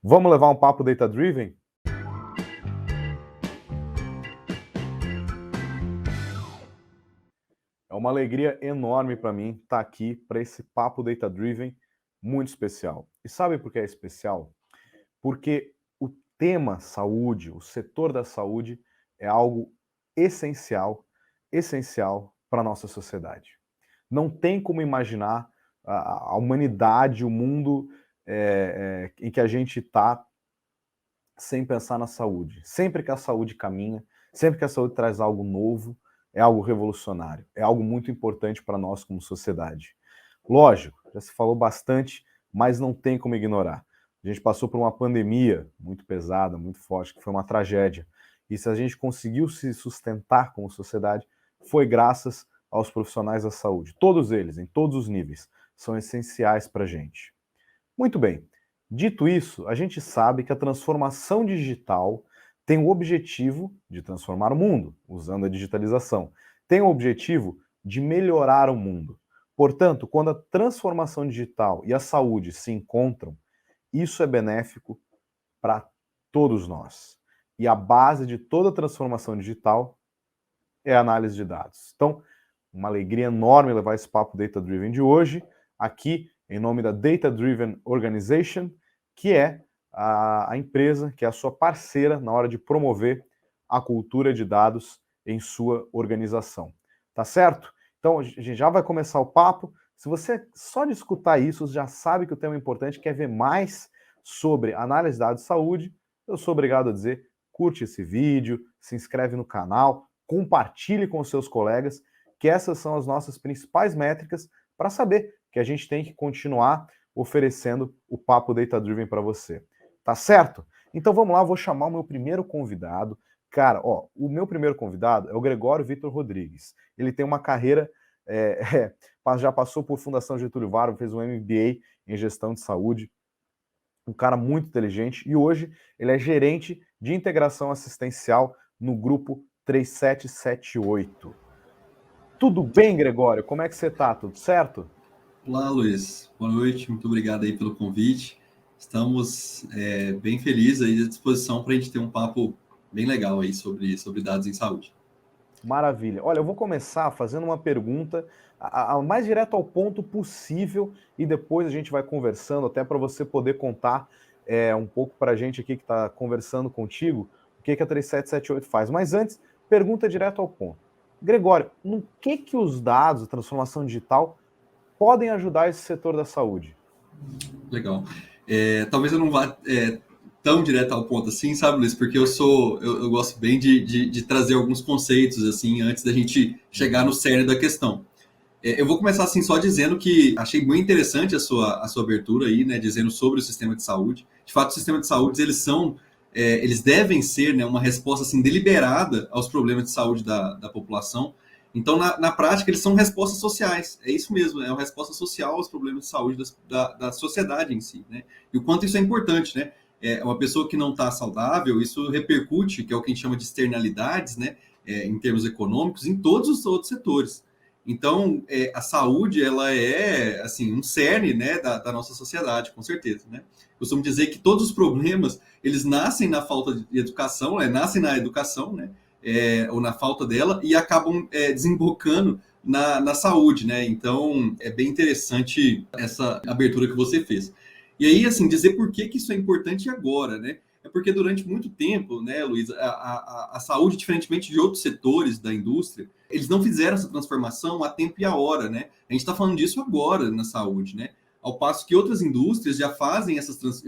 Vamos levar um papo data-driven? É uma alegria enorme para mim estar aqui para esse papo data-driven muito especial. E sabe por que é especial? Porque o tema saúde, o setor da saúde, é algo essencial, essencial para a nossa sociedade. Não tem como imaginar a humanidade, o mundo em que a gente está sem pensar na saúde. Sempre que a saúde caminha, sempre que a saúde traz algo novo, é algo revolucionário, é algo muito importante para nós como sociedade. Lógico, já se falou bastante, mas não tem como ignorar. A gente passou por uma pandemia muito pesada, muito forte, que foi uma tragédia. E se a gente conseguiu se sustentar como sociedade, foi graças aos profissionais da saúde. Todos eles, em todos os níveis, são essenciais para a gente. Muito bem. Dito isso, a gente sabe que a transformação digital tem o objetivo de transformar o mundo, usando a digitalização. Tem o objetivo de melhorar o mundo. Portanto, quando a transformação digital e a saúde se encontram, isso é benéfico para todos nós. E a base de toda transformação digital é a análise de dados. Então, uma alegria enorme levar esse papo Data Driven de hoje, aqui em nome da Data Driven Organization, que é a empresa que é a sua parceira na hora de promover a cultura de dados em sua organização. Tá certo? Então, a gente já vai começar o papo. Se você só de escutar isso já sabe que o tema é importante, quer ver mais sobre análise de dados de saúde, eu sou obrigado a dizer, curte esse vídeo, se inscreve no canal, compartilhe com os seus colegas, que essas são as nossas principais métricas para saber que a gente tem que continuar oferecendo o papo Data Driven para você. Tá certo? Então vamos lá, vou chamar o meu primeiro convidado. Cara, o meu primeiro convidado é o Gregório Vitor Rodrigues. Ele tem uma carreira, já passou por Fundação Getúlio Vargas, fez um MBA em Gestão de Saúde, um cara muito inteligente, e hoje ele é gerente de integração assistencial no grupo 3778. Tudo bem, Gregório? Como é que você tá? Tudo certo? Olá, Luiz. Boa noite. Muito obrigado aí pelo convite. Estamos bem felizes aí à disposição para a gente ter um papo bem legal aí sobre dados em saúde. Maravilha. Olha, eu vou começar fazendo uma pergunta a mais direto ao ponto possível e depois a gente vai conversando até para você poder contar um pouco para a gente aqui que está conversando contigo o que a 3778 faz. Mas antes, pergunta direto ao ponto. Gregório, no que os dados, a transformação digital, podem ajudar esse setor da saúde? Legal. Talvez eu não vá tão direto ao ponto assim, sabe, Luiz? Porque eu gosto bem de trazer alguns conceitos assim antes da gente chegar no cerne da questão. Eu vou começar assim só dizendo que achei muito interessante a sua abertura aí, né, dizendo sobre o sistema de saúde. De fato, o sistema de saúde, eles devem ser, né, uma resposta assim deliberada aos problemas de saúde da população. Então, na prática, eles são respostas sociais. É isso mesmo, é uma resposta social aos problemas de saúde da sociedade em si, né? E o quanto isso é importante, né? Uma pessoa que não está saudável, isso repercute, que é o que a gente chama de externalidades, né? Em termos econômicos, em todos os outros setores. Então, a saúde, ela é, assim, um cerne, né, da nossa sociedade, com certeza, né? Costumo dizer que todos os problemas, eles nascem na falta de educação, nascem na educação, né, ou na falta dela, e acabam desembocando na saúde, né? Então, é bem interessante essa abertura que você fez. E aí, assim, dizer por que isso é importante agora, né? É porque durante muito tempo, né, Luiz, a saúde, diferentemente de outros setores da indústria, eles não fizeram essa transformação a tempo e a hora, né? A gente está falando disso agora na saúde, né? Ao passo que outras indústrias já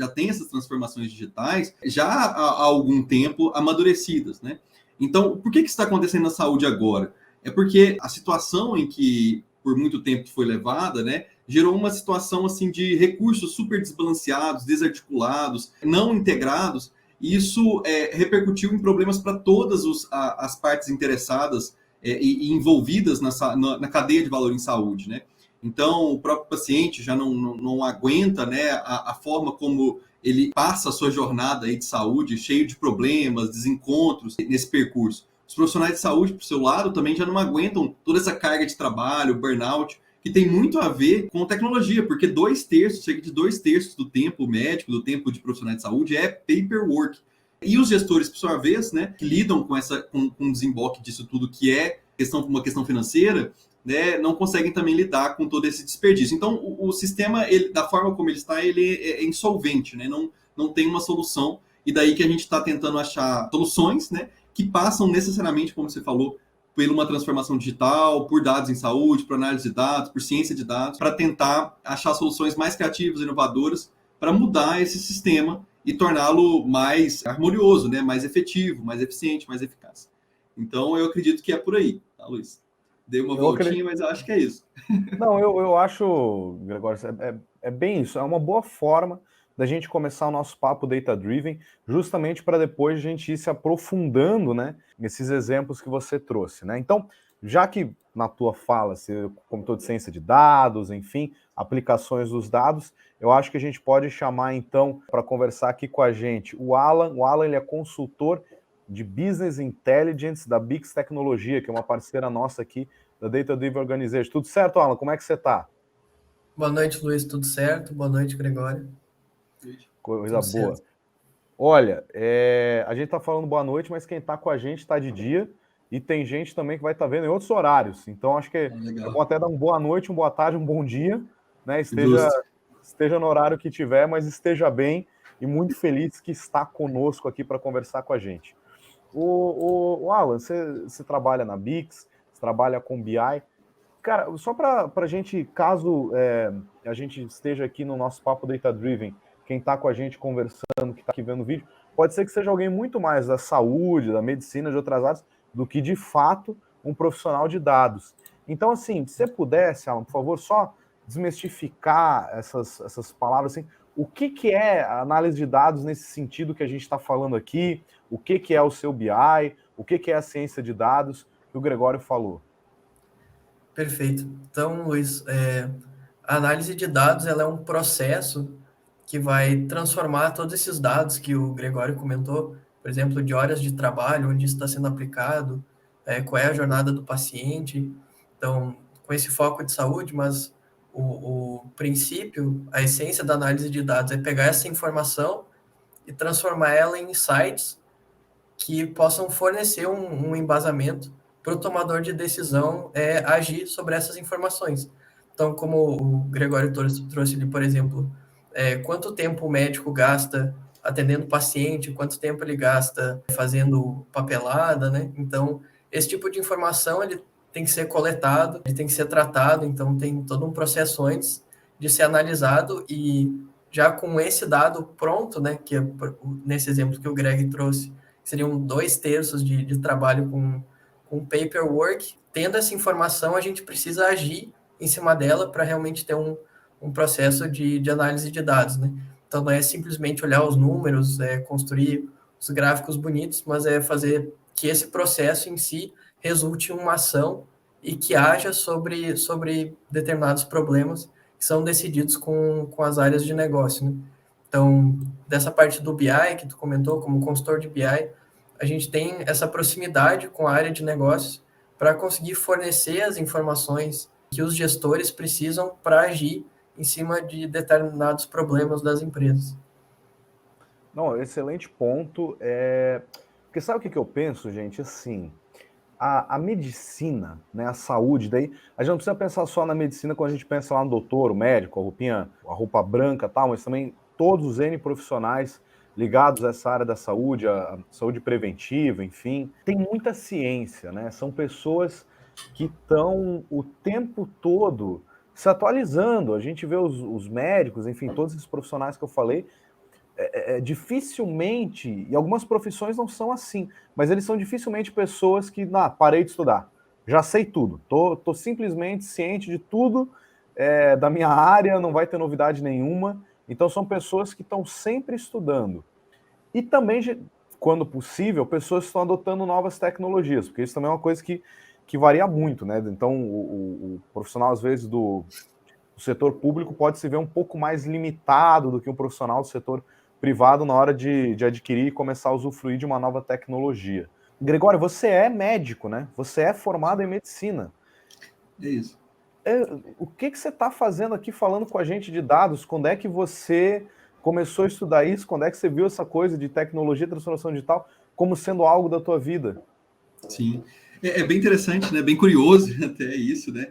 têm essas transformações digitais já há algum tempo amadurecidas, né? Então, por que isso está acontecendo na saúde agora? É porque a situação em que por muito tempo foi levada, né, gerou uma situação assim de recursos super desbalanceados, desarticulados, não integrados, e isso repercutiu em problemas para todas as partes interessadas e envolvidas na cadeia de valor em saúde, né? Então, o próprio paciente já não aguenta, né, a forma como ele passa a sua jornada aí de saúde, cheio de problemas, desencontros nesse percurso. Os profissionais de saúde, por seu lado, também já não aguentam toda essa carga de trabalho, burnout, que tem muito a ver com tecnologia, porque cerca de 2/3 do tempo médico, do tempo de profissional de saúde é paperwork. E os gestores, por sua vez, né, que lidam com o desembolque disso tudo, que é uma questão financeira, né, não conseguem também lidar com todo esse desperdício. Então, o sistema, da forma como ele está, ele é insolvente, né, não tem uma solução, e daí que a gente está tentando achar soluções, né, que passam necessariamente, como você falou, por uma transformação digital, por dados em saúde, por análise de dados, por ciência de dados, para tentar achar soluções mais criativas, inovadoras, para mudar esse sistema e torná-lo mais harmonioso, né? Mais efetivo, mais eficiente, mais eficaz. Então, eu acredito que é por aí, tá, Luiz? Dei uma voltinha, mas eu acho que é isso. Não, eu acho, Gregório, é bem isso. É uma boa forma da gente começar o nosso papo data-driven, justamente para depois a gente ir se aprofundando, né, nesses exemplos que você trouxe, né? Então, já que na tua fala você comentou de ciência de dados, enfim, aplicações dos dados, eu acho que a gente pode chamar, então, para conversar aqui com a gente, o Alan. O Alan, ele é consultor de Business Intelligence da Bix Tecnologia, que é uma parceira nossa aqui da Data Driven Organization. Tudo certo, Alan? Como é que você está? Boa noite, Luiz. Tudo certo? Boa noite, Gregório. Coisa Tudo boa. certo. Olha, a gente está falando boa noite, mas quem está com a gente está de dia e tem gente também que vai estar vendo em outros horários. Então, acho que é bom até dar uma boa noite, uma boa tarde, um bom dia, né? Esteja no horário que tiver, mas esteja bem e muito feliz que está conosco aqui para conversar com a gente. O Alan, você trabalha na Bix, você trabalha com BI. Cara, só para a gente, caso a gente esteja aqui no nosso Papo Data Driven, quem está com a gente conversando, que está aqui vendo o vídeo, pode ser que seja alguém muito mais da saúde, da medicina, de outras áreas, do que de fato um profissional de dados. Então, assim, se você pudesse, Alan, por favor, só desmistificar essas palavras, assim, o que é a análise de dados nesse sentido que a gente está falando aqui, o que é o seu BI, o que é a ciência de dados que o Gregório falou. Perfeito. Então, Luiz, a análise de dados ela é um processo que vai transformar todos esses dados que o Gregório comentou, por exemplo, de horas de trabalho, onde isso está sendo aplicado, qual é a jornada do paciente. Então, com esse foco de saúde, mas o princípio, a essência da análise de dados é pegar essa informação e transformar ela em insights que possam fornecer um embasamento para o tomador de decisão agir sobre essas informações. Então, como o Gregório trouxe ali, por exemplo, quanto tempo o médico gasta atendendo o paciente, quanto tempo ele gasta fazendo papelada, né? Então, esse tipo de informação ele tem que ser coletado, ele tem que ser tratado, então tem todo um processo antes de ser analisado e já com esse dado pronto, né, que é nesse exemplo que o Greg trouxe, seriam 2/3 de trabalho com paperwork. Tendo essa informação, a gente precisa agir em cima dela para realmente ter um processo de análise de dados, né? Então, não é simplesmente olhar os números, construir os gráficos bonitos, mas é fazer que esse processo em si resulte em uma ação e que haja sobre determinados problemas que são decididos com as áreas de negócio, né? Então, dessa parte do BI que tu comentou, como consultor de BI, a gente tem essa proximidade com a área de negócios para conseguir fornecer as informações que os gestores precisam para agir em cima de determinados problemas das empresas. Não, excelente ponto. Porque sabe o que eu penso, gente? Assim, a medicina, né, a saúde, daí a gente não precisa pensar só na medicina quando a gente pensa lá no doutor, o médico, a roupinha, a roupa branca e tal, mas também todos os N profissionais ligados a essa área da saúde, a saúde preventiva, enfim. Tem muita ciência, né? São pessoas que estão o tempo todo se atualizando. A gente vê os médicos, enfim, todos esses profissionais que eu falei, dificilmente, e algumas profissões não são assim, mas eles são dificilmente pessoas que, parei de estudar, já sei tudo, tô simplesmente ciente de tudo da minha área, não vai ter novidade nenhuma. Então são pessoas que estão sempre estudando. E também, quando possível, pessoas estão adotando novas tecnologias, porque isso também é uma coisa que varia muito, né? Então o profissional, às vezes, do setor público pode se ver um pouco mais limitado do que um profissional do setor privado na hora de adquirir e começar a usufruir de uma nova tecnologia. Gregório, você é médico, né? Você é formado em medicina. É isso. O que você está fazendo aqui falando com a gente de dados? Quando é que você começou a estudar isso? Quando é que você viu essa coisa de tecnologia e transformação digital como sendo algo da tua vida? Sim, é bem interessante, né? Bem curioso até isso, né?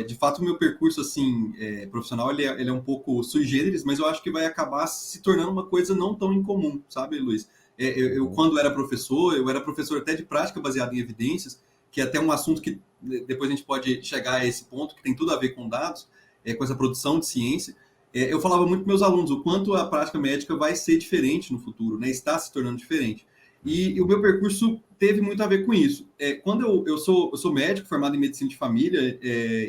De fato, o meu percurso assim profissional ele é um pouco sui generis, mas eu acho que vai acabar se tornando uma coisa não tão incomum, sabe, Luiz? Eu quando era professor, eu era professor até de prática baseada em evidências, que é até um assunto que depois a gente pode chegar a esse ponto, que tem tudo a ver com dados, com essa produção de ciência. Eu falava muito para meus alunos o quanto a prática médica vai ser diferente no futuro, né? Está se tornando diferente. E o meu percurso teve muito a ver com isso. Quando eu sou médico, formado em medicina de família,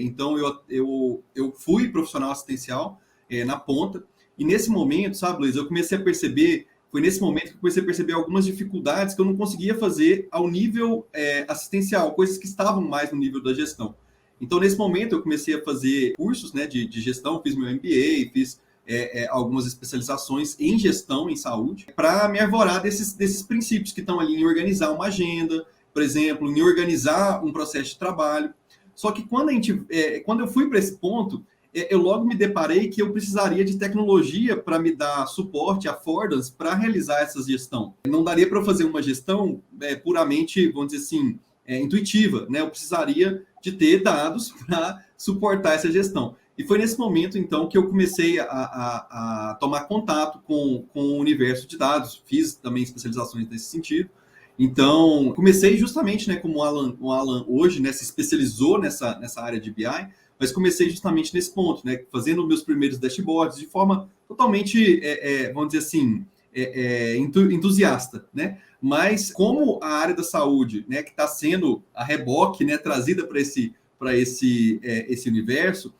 então eu fui profissional assistencial na ponta, e nesse momento, sabe, Luiz, eu comecei a perceber, foi nesse momento que eu comecei a perceber algumas dificuldades que eu não conseguia fazer ao nível assistencial, coisas que estavam mais no nível da gestão. Então, nesse momento, eu comecei a fazer cursos, né, de gestão, fiz meu MBA, fiz algumas especializações em gestão em saúde, para me arvorar desses princípios que estão ali em organizar uma agenda, por exemplo, em organizar um processo de trabalho. Só que quando eu fui para esse ponto, eu logo me deparei que eu precisaria de tecnologia para me dar suporte, affordances, para realizar essa gestão. Não daria para fazer uma gestão puramente, vamos dizer assim, intuitiva, né? Eu precisaria de ter dados para suportar essa gestão. E foi nesse momento, então, que eu comecei a tomar contato com o universo de dados. Fiz também especializações nesse sentido. Então, comecei justamente, né, como o Alan hoje, né, se especializou nessa área de BI, mas comecei justamente nesse ponto, né, fazendo meus primeiros dashboards de forma totalmente, vamos dizer assim, entusiasta, né? Mas como a área da saúde, né, que está sendo a reboque, né, trazida para esse universo,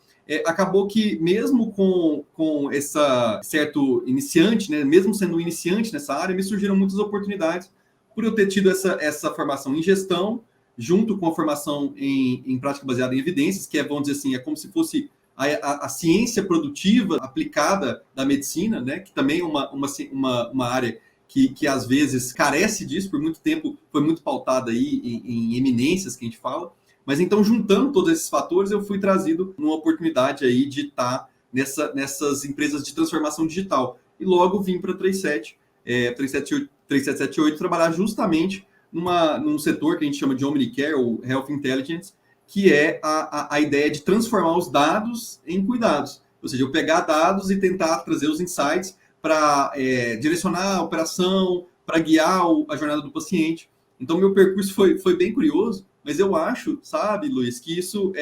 acabou que mesmo com essa certo iniciante, né, mesmo sendo um iniciante nessa área, me surgiram muitas oportunidades por eu ter tido essa formação em gestão, junto com a formação em prática baseada em evidências, que vamos dizer assim, é como se fosse a ciência produtiva aplicada da medicina, né, que também é uma área que às vezes carece disso, por muito tempo foi muito pautada aí em eminências que a gente fala. Mas então, juntando todos esses fatores, eu fui trazido numa oportunidade aí de estar nessas empresas de transformação digital. E logo vim para a 3778 trabalhar justamente num setor que a gente chama de Omnicare, ou Health Intelligence, que é a ideia de transformar os dados em cuidados. Ou seja, eu pegar dados e tentar trazer os insights para direcionar a operação, para guiar a jornada do paciente. Então, meu percurso foi bem curioso, mas eu acho, sabe, Luiz, que isso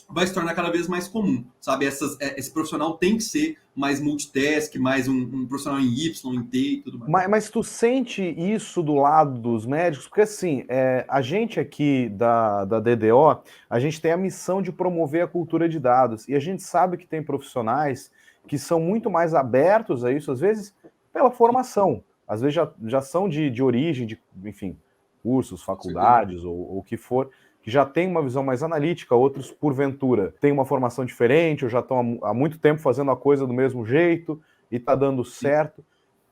vai se tornar cada vez mais comum, sabe? Esse profissional tem que ser mais multitask, mais um profissional em Y, em T e tudo mais. Mas tu sente isso do lado dos médicos? Porque assim, a gente aqui da DDO, a gente tem a missão de promover a cultura de dados, e a gente sabe que tem profissionais que são muito mais abertos a isso, às vezes pela formação, às vezes já são de origem, enfim, cursos, faculdades ou o que for, que já tem uma visão mais analítica, outros, porventura, têm uma formação diferente, ou já estão há muito tempo fazendo a coisa do mesmo jeito, e está dando certo.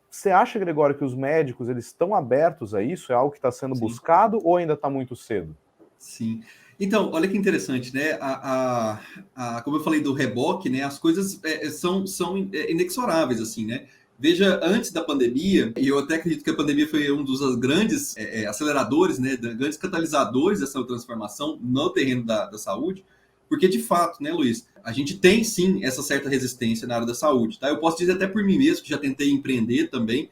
Você acha, Gregório, que os médicos eles estão abertos a isso? É algo que está sendo buscado ou ainda está muito cedo? Sim. Então, olha que interessante, né? Como eu falei do reboque, né? As coisas são inexoráveis, assim, né? Veja, antes da pandemia, e eu até acredito que a pandemia foi um dos grandes aceleradores, né? Grandes catalisadores dessa transformação no terreno da saúde, porque de fato, né, Luiz, a gente tem sim essa certa resistência na área da saúde, tá? Eu posso dizer até por mim mesmo, que já tentei empreender também,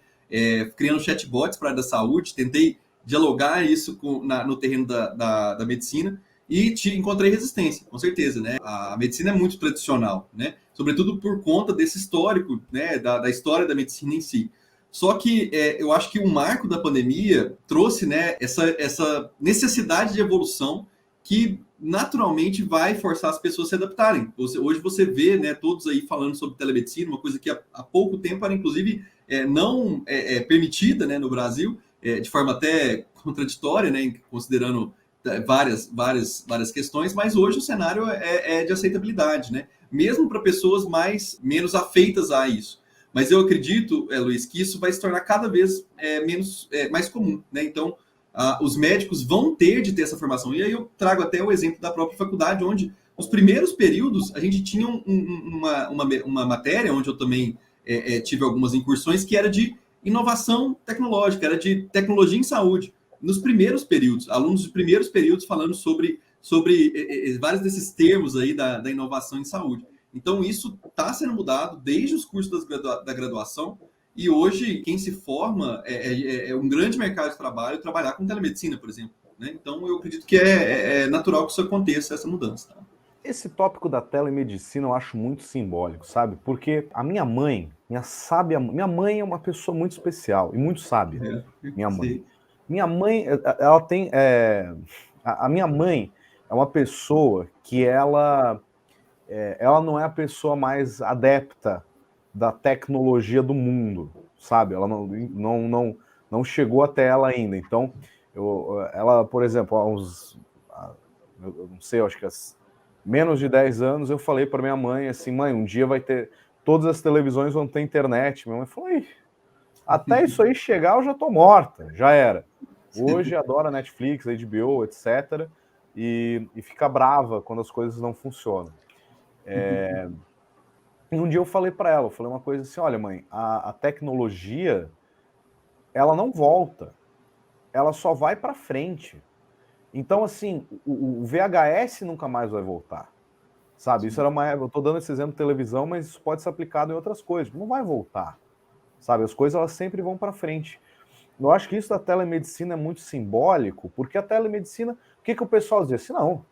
criando chatbots para a área da saúde, tentei dialogar isso no terreno da medicina, e encontrei resistência, com certeza, né? A medicina é muito tradicional, né? Sobretudo por conta desse histórico, né? Da história da medicina em si. Só que eu acho que o marco da pandemia trouxe, né, essa necessidade de evolução que naturalmente vai forçar as pessoas a se adaptarem. Hoje você vê, né, todos aí falando sobre telemedicina, uma coisa que há pouco tempo era, inclusive, não permitida, né, no Brasil, de forma até contraditória, né, considerando várias questões, mas hoje o cenário é de aceitabilidade, né? Mesmo para pessoas menos afeitas a isso. Mas eu acredito, Luiz, que isso vai se tornar cada vez mais comum, né? Então, os médicos vão ter de ter essa formação. E aí eu trago até o exemplo da própria faculdade, onde os primeiros períodos a gente tinha uma matéria, onde eu também tive algumas incursões, que era de inovação tecnológica, era de tecnologia em saúde. Nos primeiros períodos, alunos de primeiros períodos falando sobre vários desses termos aí da inovação em saúde. Então, isso está sendo mudado desde os cursos da graduação, e hoje quem se forma é um grande mercado de trabalho trabalhar com telemedicina, por exemplo. Né? Então, eu acredito que é natural que isso aconteça, essa mudança. Tá? Esse tópico da telemedicina eu acho muito simbólico, sabe? Porque a minha mãe, minha mãe é uma pessoa muito especial e muito sábia. Minha mãe. Sim. Minha mãe, ela tem. A minha mãe é uma pessoa que ela não é a pessoa mais adepta da tecnologia do mundo, sabe? Ela não chegou até ela ainda. Então, ela, por exemplo, eu não sei, eu acho que menos de 10 anos, eu falei para minha mãe assim, mãe, um dia vai ter, todas as televisões vão ter internet. Minha mãe falou, até isso aí chegar eu já tô morta, já era. Hoje adora Netflix, HBO, etc. E fica brava quando as coisas não funcionam. E um dia eu falei para ela, eu falei uma coisa assim, olha mãe, a tecnologia, ela não volta, ela só vai para frente. Então, assim, o VHS nunca mais vai voltar. Sabe, isso era eu tô dando esse exemplo de televisão, mas isso pode ser aplicado em outras coisas. Não vai voltar, sabe? As coisas elas sempre vão para frente. Eu acho que isso da telemedicina é muito simbólico, porque a telemedicina, o que o pessoal dizia assim, não.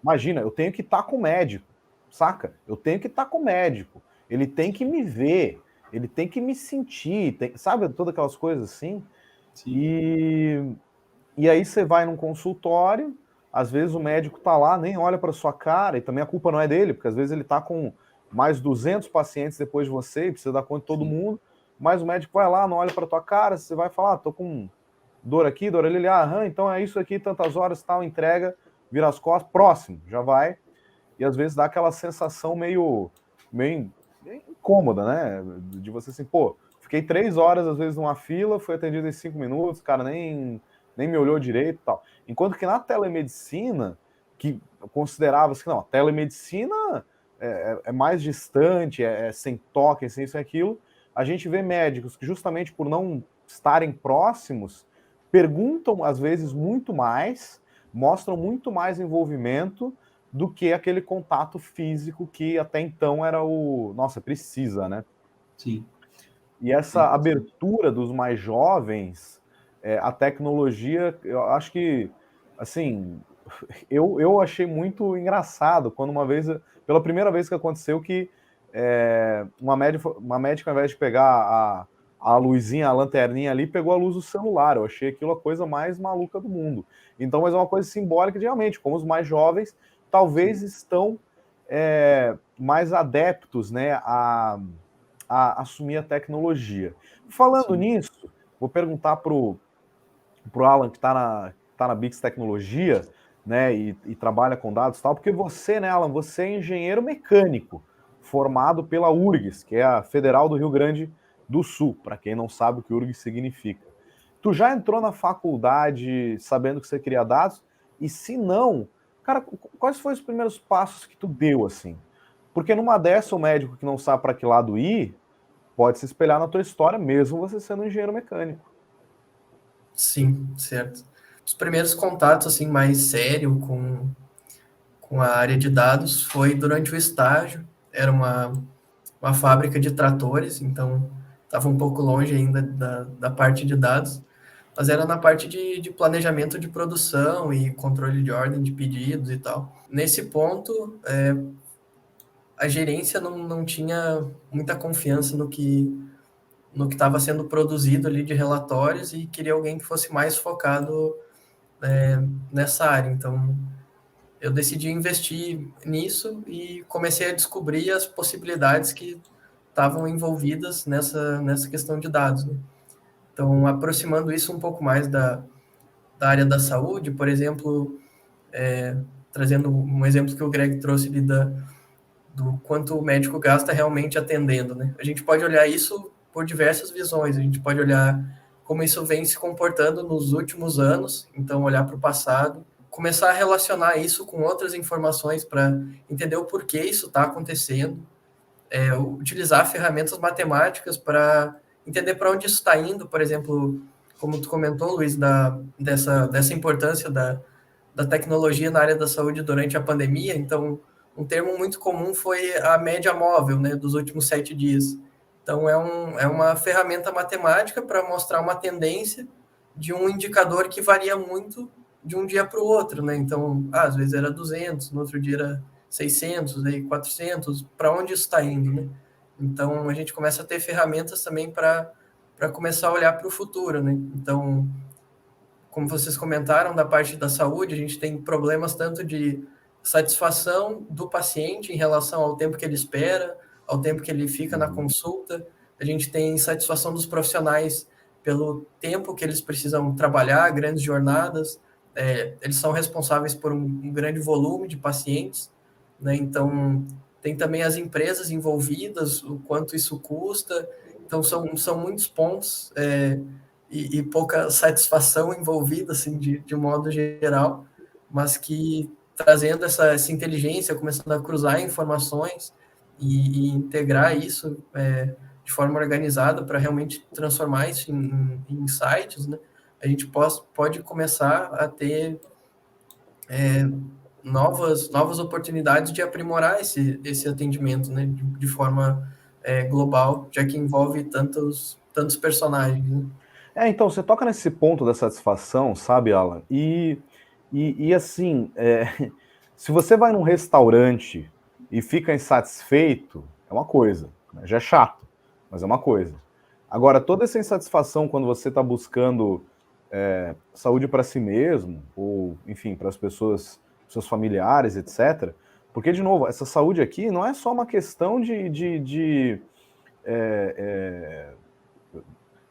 Imagina, eu tenho que estar com o médico, saca? Eu tenho que estar com o médico. Ele tem que me ver, ele tem que me sentir, sabe? Todas aquelas coisas assim. Sim. E aí você vai num consultório, às vezes o médico tá lá, nem olha para sua cara, e também a culpa não é dele, porque às vezes ele tá com mais 200 pacientes depois de você, e precisa dar conta de todo mundo, mas o médico vai lá, não olha para tua cara, você vai falar, tô com dor aqui, dor ali, ele, então é isso aqui, tantas horas, tal, entrega, vira as costas, próximo, já vai, e às vezes dá aquela sensação meio incômoda, né, de você assim, fiquei 3 horas às vezes numa fila, fui atendido em 5 minutos, cara, nem me olhou direito e tal. Enquanto que na telemedicina, que considerava-se que não, a telemedicina é mais distante, sem toque, sem isso e aquilo, a gente vê médicos que justamente por não estarem próximos, perguntam às vezes muito mais, mostram muito mais envolvimento do que aquele contato físico que até então era precisa, né? Sim. E essa abertura dos mais jovens, a tecnologia, eu acho que, assim, eu achei muito engraçado quando pela primeira vez que aconteceu que uma médica, ao invés de pegar a luzinha, a lanterninha ali, pegou a luz do celular. Eu achei aquilo a coisa mais maluca do mundo. Então, mas é uma coisa simbólica de realmente, como os mais jovens talvez estão mais adeptos, né, a assumir a tecnologia. Falando nisso, vou perguntar pro Alan, que tá na Bix Tecnologia, né, e trabalha com dados e tal, porque você, né, Alan, você é engenheiro mecânico, formado pela URGS, que é a Federal do Rio Grande do Sul, para quem não sabe o que URGS significa. Tu já entrou na faculdade sabendo que você queria dados? E se não, cara, quais foram os primeiros passos que tu deu, assim? Porque numa dessa, o médico que não sabe para que lado ir, pode se espelhar na tua história, mesmo você sendo um engenheiro mecânico. Sim, certo. Os primeiros contatos, assim, mais sério com a área de dados foi durante o estágio. Era uma fábrica de tratores, então estava um pouco longe ainda da parte de dados, mas era na parte de planejamento de produção e controle de ordem de pedidos e tal. Nesse ponto, a gerência não tinha muita confiança no que estava sendo produzido ali de relatórios e queria alguém que fosse mais focado nessa área. Então, eu decidi investir nisso e comecei a descobrir as possibilidades que estavam envolvidas nessa questão de dados. Né? Então, aproximando isso um pouco mais da área da saúde, por exemplo, trazendo um exemplo que o Greg trouxe ali do quanto o médico gasta realmente atendendo. Né? A gente pode olhar isso por diversas visões. A gente pode olhar como isso vem se comportando nos últimos anos, então olhar para o passado, começar a relacionar isso com outras informações para entender o porquê isso está acontecendo, utilizar ferramentas matemáticas para entender para onde isso está indo, por exemplo, como tu comentou, Luiz, dessa importância da tecnologia na área da saúde durante a pandemia. Então, um termo muito comum foi a média móvel, né, dos últimos 7 dias. Então, é uma ferramenta matemática para mostrar uma tendência de um indicador que varia muito de um dia para o outro, né? Então, às vezes era 200, no outro dia era 600, aí 400, para onde isso está indo, né? Então, a gente começa a ter ferramentas também para começar a olhar para o futuro, né? Então, como vocês comentaram, da parte da saúde, a gente tem problemas tanto de satisfação do paciente em relação ao tempo que ele espera, ao tempo que ele fica na consulta. A gente tem satisfação dos profissionais pelo tempo que eles precisam trabalhar, grandes jornadas. Eles são responsáveis por um grande volume de pacientes, né? Então, tem também as empresas envolvidas, o quanto isso custa. Então, são muitos pontos e pouca satisfação envolvida, assim, de modo geral, mas que trazendo essa inteligência, começando a cruzar informações e integrar isso de forma organizada para realmente transformar isso em insights, né? A gente pode começar a ter novas oportunidades de aprimorar esse atendimento, né, de forma global, já que envolve tantos personagens, né? Então, você toca nesse ponto da satisfação, sabe, Alan? E assim, se você vai num restaurante e fica insatisfeito, é uma coisa, né? Já é chato, mas é uma coisa. Agora, toda essa insatisfação quando você está buscando saúde para si mesmo, ou, enfim, para as pessoas, seus familiares, etc. Porque, de novo, essa saúde aqui não é só uma questão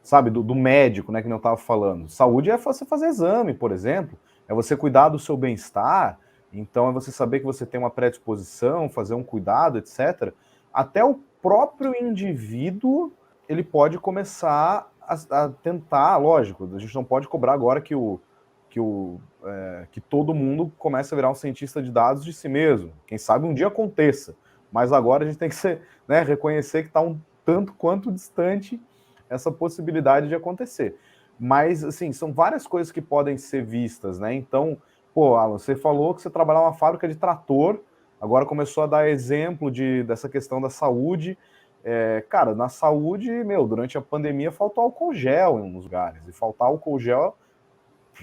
sabe, do médico, né, que não estava falando. Saúde é você fazer exame, por exemplo, é você cuidar do seu bem-estar, então é você saber que você tem uma predisposição, fazer um cuidado, etc. Até o próprio indivíduo, ele pode começar a tentar, lógico, a gente não pode cobrar agora que todo mundo comece a virar um cientista de dados de si mesmo. Quem sabe um dia aconteça, mas agora a gente tem que reconhecer que está um tanto quanto distante essa possibilidade de acontecer. Mas, assim, são várias coisas que podem ser vistas, né? Então, Alan, você falou que você trabalhava numa fábrica de trator, agora começou a dar exemplo dessa questão da saúde. Cara, na saúde, durante a pandemia faltou álcool gel em alguns lugares, e faltar álcool gel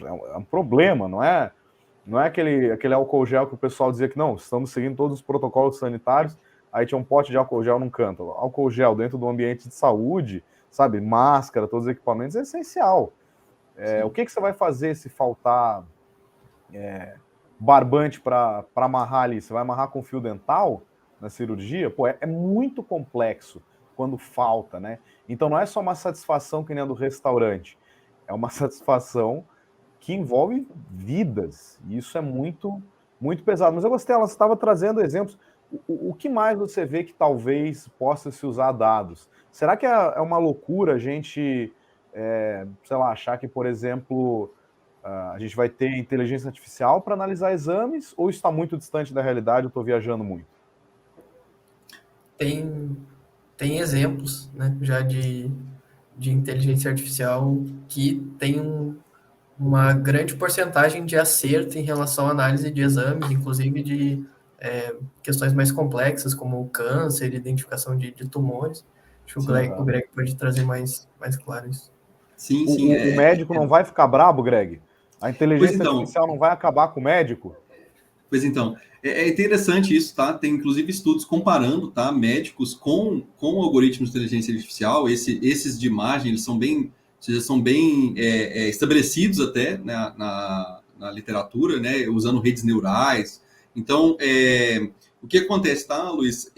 é um problema, não é? Não é aquele álcool gel que o pessoal dizia que não, estamos seguindo todos os protocolos sanitários, aí tinha um pote de álcool gel num canto. Álcool gel dentro do ambiente de saúde, sabe, máscara, todos os equipamentos, é essencial. O que você vai fazer se faltar barbante para amarrar ali? Você vai amarrar com fio dental na cirurgia? É muito complexo quando falta, né? Então não é só uma satisfação que nem a do restaurante, é uma satisfação que envolve vidas, e isso é muito, muito pesado. Mas eu gostei, ela estava trazendo exemplos. O que mais você vê que talvez possa se usar dados? Será que é uma loucura a gente, sei lá, achar que, por exemplo, a gente vai ter inteligência artificial para analisar exames, ou está muito distante da realidade, eu estou viajando muito? Tem exemplos, né, já de inteligência artificial que tem uma grande porcentagem de acerto em relação à análise de exames, inclusive de questões mais complexas, como o câncer, identificação de tumores. Acho que o Greg pode trazer mais claro isso. Sim, o médico não vai ficar brabo, Greg? A inteligência artificial não vai acabar com o médico? Pois então, é interessante isso, tá? Tem inclusive estudos comparando, tá, médicos com algoritmos de inteligência artificial. Esses de imagem, eles são bem estabelecidos até, né, na literatura, né, usando redes neurais. Então, o que acontece, tá, Luiz?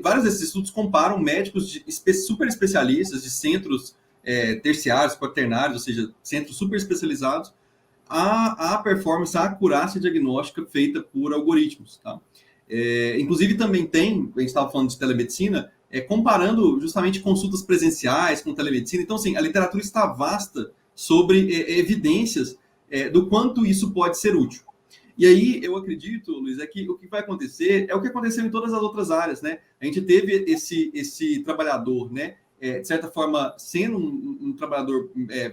Vários desses estudos comparam médicos super especialistas de centros terciários, quaternários, ou seja, centros super especializados, a performance, a acurácia diagnóstica feita por algoritmos, tá? Inclusive também a gente estava falando de telemedicina, comparando justamente consultas presenciais com telemedicina. Então, assim, a literatura está vasta sobre evidências do quanto isso pode ser útil. E aí, eu acredito, Luiz, que o que vai acontecer é o que aconteceu em todas as outras áreas, né? A gente teve esse trabalhador, né? De certa forma, sendo um trabalhador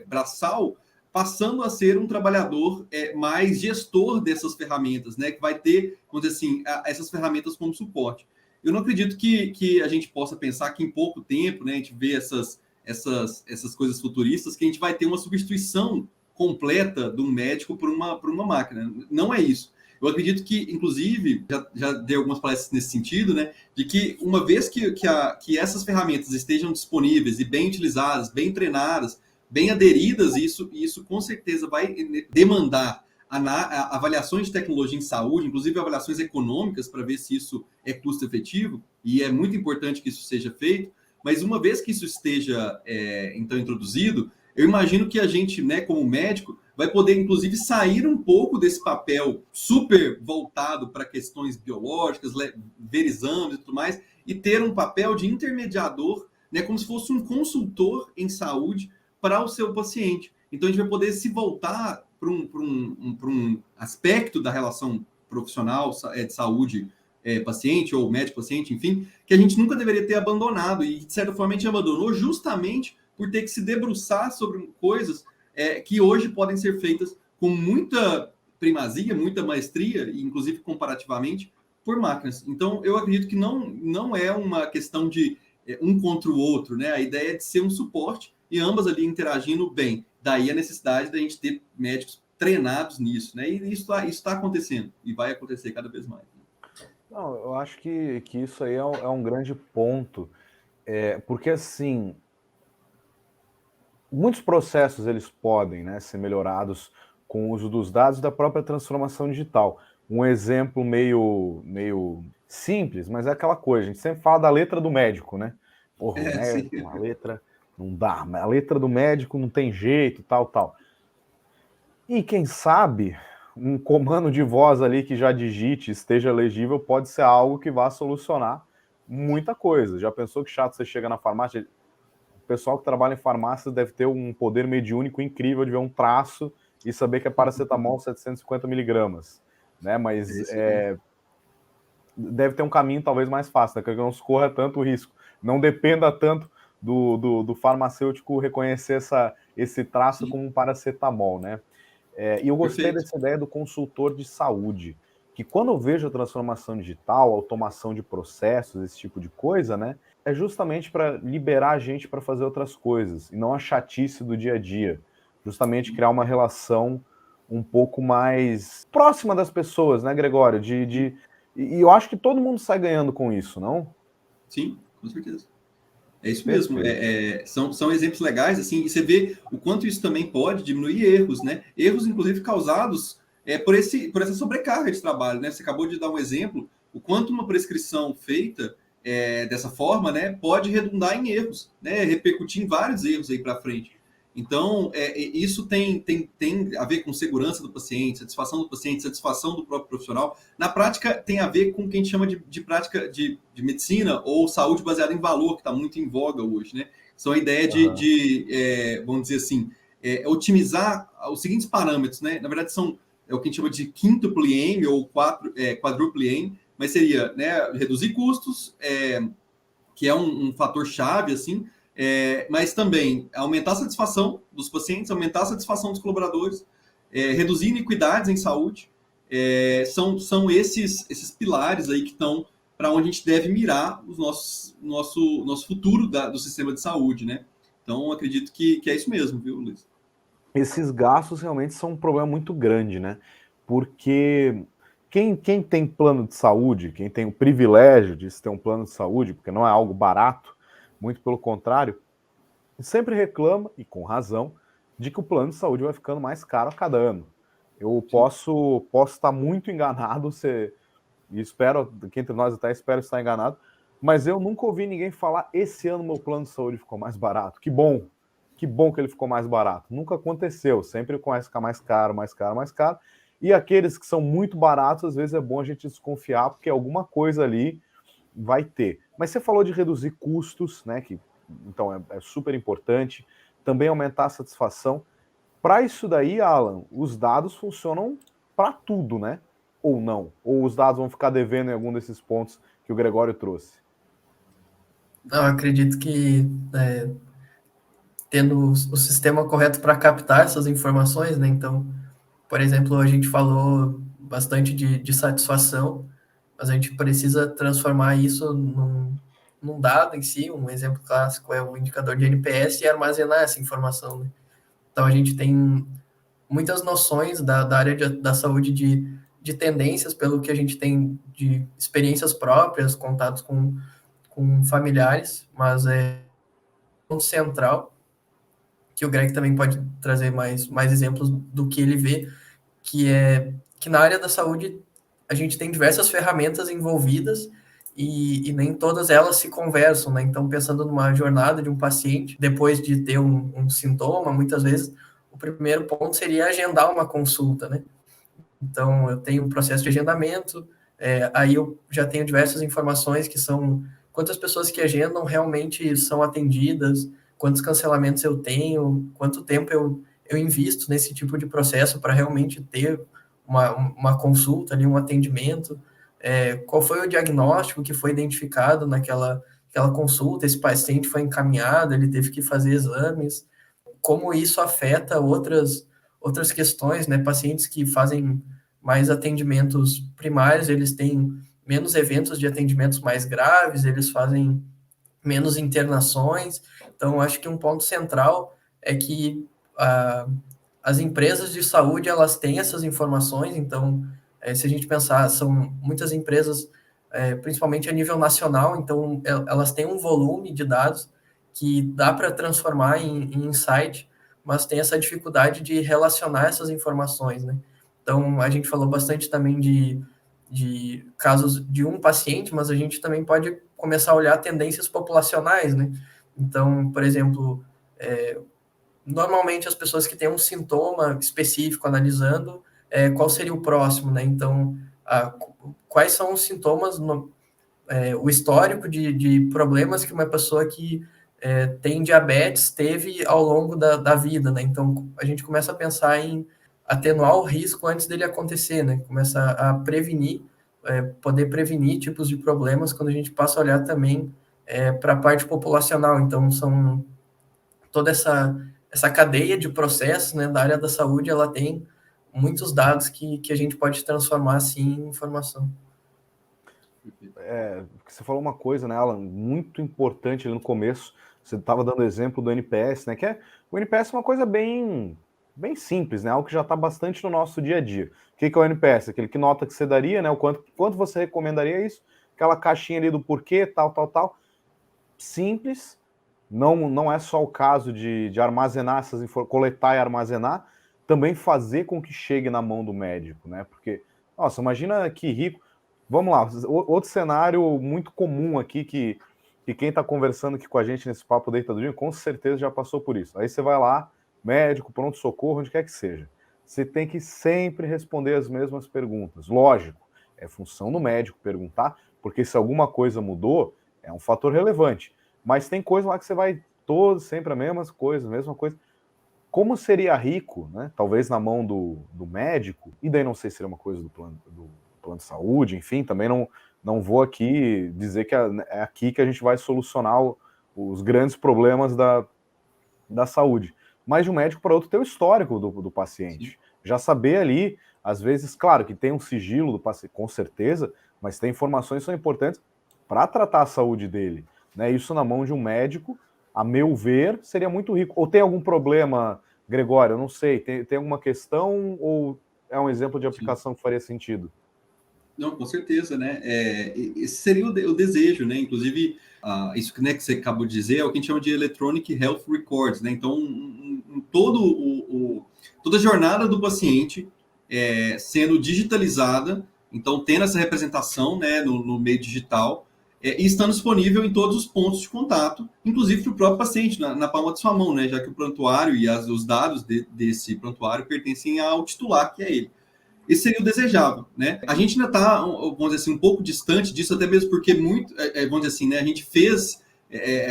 braçal, passando a ser um trabalhador mais gestor dessas ferramentas, né? Que vai ter, vamos dizer assim, essas ferramentas como suporte. Eu não acredito que a gente possa pensar que em pouco tempo, né? A gente vê essas coisas futuristas, que a gente vai ter uma substituição completa de um médico por uma máquina. Não é isso. Eu acredito que, inclusive, já dei algumas palestras nesse sentido, né? De que uma vez que essas ferramentas estejam disponíveis e bem utilizadas, bem treinadas, bem aderidas, isso com certeza vai demandar avaliações de tecnologia em saúde, inclusive avaliações econômicas para ver se isso é custo efetivo, e é muito importante que isso seja feito, mas uma vez que isso esteja, então, introduzido, eu imagino que a gente, né, como médico, vai poder, inclusive, sair um pouco desse papel super voltado para questões biológicas, ver exames e tudo mais, e ter um papel de intermediador, né, como se fosse um consultor em saúde para o seu paciente. Então, a gente vai poder se voltar para um aspecto da relação profissional de saúde paciente ou médico-paciente, enfim, que a gente nunca deveria ter abandonado, e de certa forma a gente abandonou justamente por ter que se debruçar sobre coisas que hoje podem ser feitas com muita primazia, muita maestria, inclusive comparativamente, por máquinas. Então, eu acredito que não é uma questão de um contra o outro, né? A ideia é de ser um suporte e ambas ali interagindo bem. Daí a necessidade da gente ter médicos treinados nisso, né? E isso está acontecendo e vai acontecer cada vez mais. Não, eu acho que isso aí é um grande ponto, porque assim, muitos processos eles podem, né, ser melhorados com o uso dos dados da própria transformação digital. Um exemplo meio simples, mas é aquela coisa, a gente sempre fala da letra do médico, né? Porra, o médico, a letra não dá, a letra do médico não tem jeito, tal. E quem sabe um comando de voz ali que já digite, esteja legível, pode ser algo que vá solucionar muita coisa. Já pensou que chato você chega na farmácia? O pessoal que trabalha em farmácias deve ter um poder mediúnico incrível de ver um traço e saber que é paracetamol 750 miligramas, né? Mas deve ter um caminho talvez mais fácil, né? Que não se corra tanto risco, não dependa tanto do farmacêutico reconhecer esse traço como um paracetamol, né? E eu gostei dessa ideia do consultor de saúde, que quando eu vejo a transformação digital, automação de processos, esse tipo de coisa, né, é justamente para liberar a gente para fazer outras coisas, e não a chatice do dia a dia. Justamente criar uma relação um pouco mais próxima das pessoas, né, Gregório? E eu acho que todo mundo sai ganhando com isso, não? Sim, com certeza. É isso mesmo. São exemplos legais, assim, e você vê o quanto isso também pode diminuir erros, né? Erros, inclusive, causados por essa sobrecarga de trabalho, né? Você acabou de dar um exemplo, o quanto uma prescrição feita dessa forma, né, pode redundar em erros, né? Repercutir em vários erros aí para frente. Então, isso tem a ver com segurança do paciente, satisfação do paciente, satisfação do próprio profissional. Na prática, tem a ver com o que a gente chama de prática de medicina ou saúde baseada em valor, que está muito em voga hoje, né? São a ideia vamos dizer assim, otimizar os seguintes parâmetros, né? Na verdade, é o que a gente chama de quíntuplo aim ou quadruplo aim, mas seria, né, reduzir custos, que é um fator chave, assim, mas também aumentar a satisfação dos pacientes, aumentar a satisfação dos colaboradores, reduzir iniquidades em saúde. São esses pilares aí que estão para onde a gente deve mirar o nosso futuro do sistema de saúde, né? Então, acredito que é isso mesmo, viu, Luiz? Esses gastos realmente são um problema muito grande, né? Porque quem tem plano de saúde, quem tem o privilégio de ter um plano de saúde, porque não é algo barato, muito pelo contrário, sempre reclama, e com razão, de que o plano de saúde vai ficando mais caro a cada ano. Eu posso estar muito enganado, e espero, que entre nós até espero estar enganado, mas eu nunca ouvi ninguém falar, esse ano meu plano de saúde ficou mais barato. Que bom que ele ficou mais barato. Nunca aconteceu, sempre começa a ficar mais caro, mais caro, mais caro. E aqueles que são muito baratos, às vezes é bom a gente desconfiar, porque alguma coisa ali vai ter. Mas você falou de reduzir custos, né? Que então é super importante. Também aumentar a satisfação. Para isso daí, Alan, os dados funcionam para tudo, né? Ou não? Ou os dados vão ficar devendo em algum desses pontos que o Gregório trouxe? Eu acredito que tendo o sistema correto para captar essas informações, né? Então, por exemplo, a gente falou bastante de satisfação, mas a gente precisa transformar isso num dado em si. Um exemplo clássico é o indicador de NPS e armazenar essa informação, né? Então, a gente tem muitas noções da área da saúde de tendências, pelo que a gente tem de experiências próprias, contatos com familiares, mas é um ponto central, que o Greg também pode trazer mais exemplos do que ele vê, que é que na área da saúde a gente tem diversas ferramentas envolvidas e nem todas elas se conversam, né? Então, pensando numa jornada de um paciente, depois de ter um sintoma, muitas vezes o primeiro ponto seria agendar uma consulta, né? Então, eu tenho um processo de agendamento, aí eu já tenho diversas informações que são quantas pessoas que agendam realmente são atendidas, quantos cancelamentos eu tenho, quanto tempo eu invisto nesse tipo de processo para realmente ter uma consulta ali, um atendimento, qual foi o diagnóstico que foi identificado aquela consulta, esse paciente foi encaminhado, ele teve que fazer exames, como isso afeta outras questões, né? Pacientes que fazem mais atendimentos primários, eles têm menos eventos de atendimentos mais graves, eles fazem menos internações. Então, acho que um ponto central é que as empresas de saúde, elas têm essas informações. Então, se a gente pensar, são muitas empresas, principalmente a nível nacional, então elas têm um volume de dados que dá para transformar em insight, mas tem essa dificuldade de relacionar essas informações, né? Então, a gente falou bastante também de casos de um paciente, mas a gente também pode começar a olhar tendências populacionais, né? Então, por exemplo, normalmente as pessoas que têm um sintoma específico analisando, qual seria o próximo, né? Então, quais são os sintomas, o histórico de problemas que uma pessoa que tem diabetes teve ao longo da vida, né? Então, a gente começa a pensar em atenuar o risco antes dele acontecer, né? Começa a prevenir, poder prevenir tipos de problemas quando a gente passa a olhar também para a parte populacional. Então, são toda essa cadeia de processos, né, da área da saúde, ela tem muitos dados que a gente pode transformar, assim, em informação. Você falou uma coisa, né, Alan, muito importante ali no começo. Você estava dando exemplo do NPS, né? O NPS é uma coisa bem simples, né? Algo que já está bastante no nosso dia a dia. O que é o NPS? Aquele que nota que você daria, né? O quanto você recomendaria isso? Aquela caixinha ali do porquê, tal. Simples. Não é só o caso de armazenar essas informações, coletar e armazenar, também fazer com que chegue na mão do médico, né? Porque, nossa, imagina que rico. Vamos lá, outro cenário muito comum aqui que quem está conversando aqui com a gente nesse papo Data Dream, com certeza já passou por isso. Aí você vai lá, médico, pronto-socorro, onde quer que seja. Você tem que sempre responder as mesmas perguntas. Lógico, é função do médico perguntar, porque se alguma coisa mudou, é um fator relevante. Mas tem coisa lá que você vai todos sempre a mesma coisa. Como seria rico, né? Talvez na mão do médico, e daí não sei se seria uma coisa do plano de saúde, enfim, também não vou aqui dizer que é aqui que a gente vai solucionar os grandes problemas da saúde. Mas de um médico para outro ter o histórico do paciente. Sim. Já saber ali, às vezes, claro que tem um sigilo do paciente, com certeza, mas tem informações que são importantes para tratar a saúde dele. Né? Isso na mão de um médico, a meu ver, seria muito rico. Ou tem algum problema, Gregório? Eu não sei. Tem alguma questão ou é um exemplo de aplicação Sim. que faria sentido? Não, com certeza, né? Esse seria o desejo, né? Inclusive, isso né, que você acabou de dizer é o que a gente chama de Electronic Health Records, né? Então, toda a jornada do paciente sendo digitalizada, então tendo essa representação, né, no meio digital, e estando disponível em todos os pontos de contato, inclusive para o próprio paciente, na palma de sua mão, né? Já que o prontuário e os dados desse prontuário pertencem ao titular, que é ele. esse seria o desejável, né? A gente ainda está, vamos dizer assim, um pouco distante disso, até mesmo porque vamos dizer assim, né? A gente fez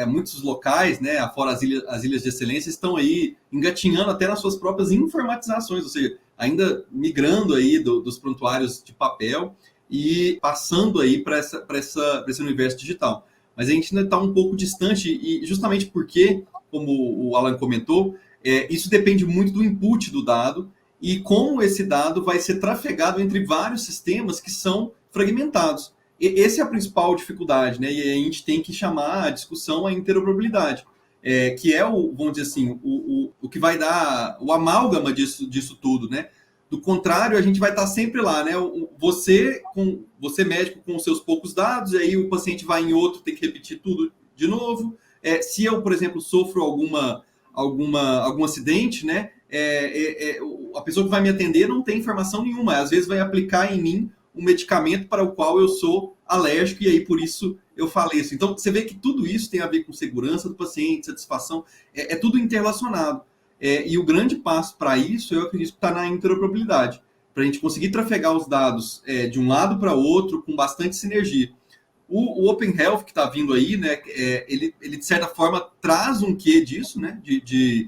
muitos locais, né? Fora as ilhas de excelência, estão aí engatinhando até nas suas próprias informatizações, ou seja, ainda migrando aí dos prontuários de papel e passando aí para esse universo digital. Mas a gente ainda está um pouco distante, e justamente porque, como o Alan comentou, isso depende muito do input do dado e como esse dado vai ser trafegado entre vários sistemas que são fragmentados. Essa é a principal dificuldade, né? E a gente tem que chamar a discussão a interoperabilidade, que é vamos dizer assim, o que vai dar o amálgama disso tudo, né? Do contrário, a gente vai estar sempre lá, né? Você médico com os seus poucos dados, e aí o paciente vai em outro, tem que repetir tudo de novo. Se eu, por exemplo, sofro algum acidente, né? A pessoa que vai me atender não tem informação nenhuma. Às vezes vai aplicar em mim um medicamento para o qual eu sou alérgico, e aí por isso eu faleço. Então, você vê que tudo isso tem a ver com segurança do paciente, satisfação, é tudo interrelacionado. E o grande passo para isso, eu acredito que está na interoperabilidade, para a gente conseguir trafegar os dados de um lado para outro com bastante sinergia. O Open Health que está vindo aí, né, ele de certa forma traz um quê disso, né, de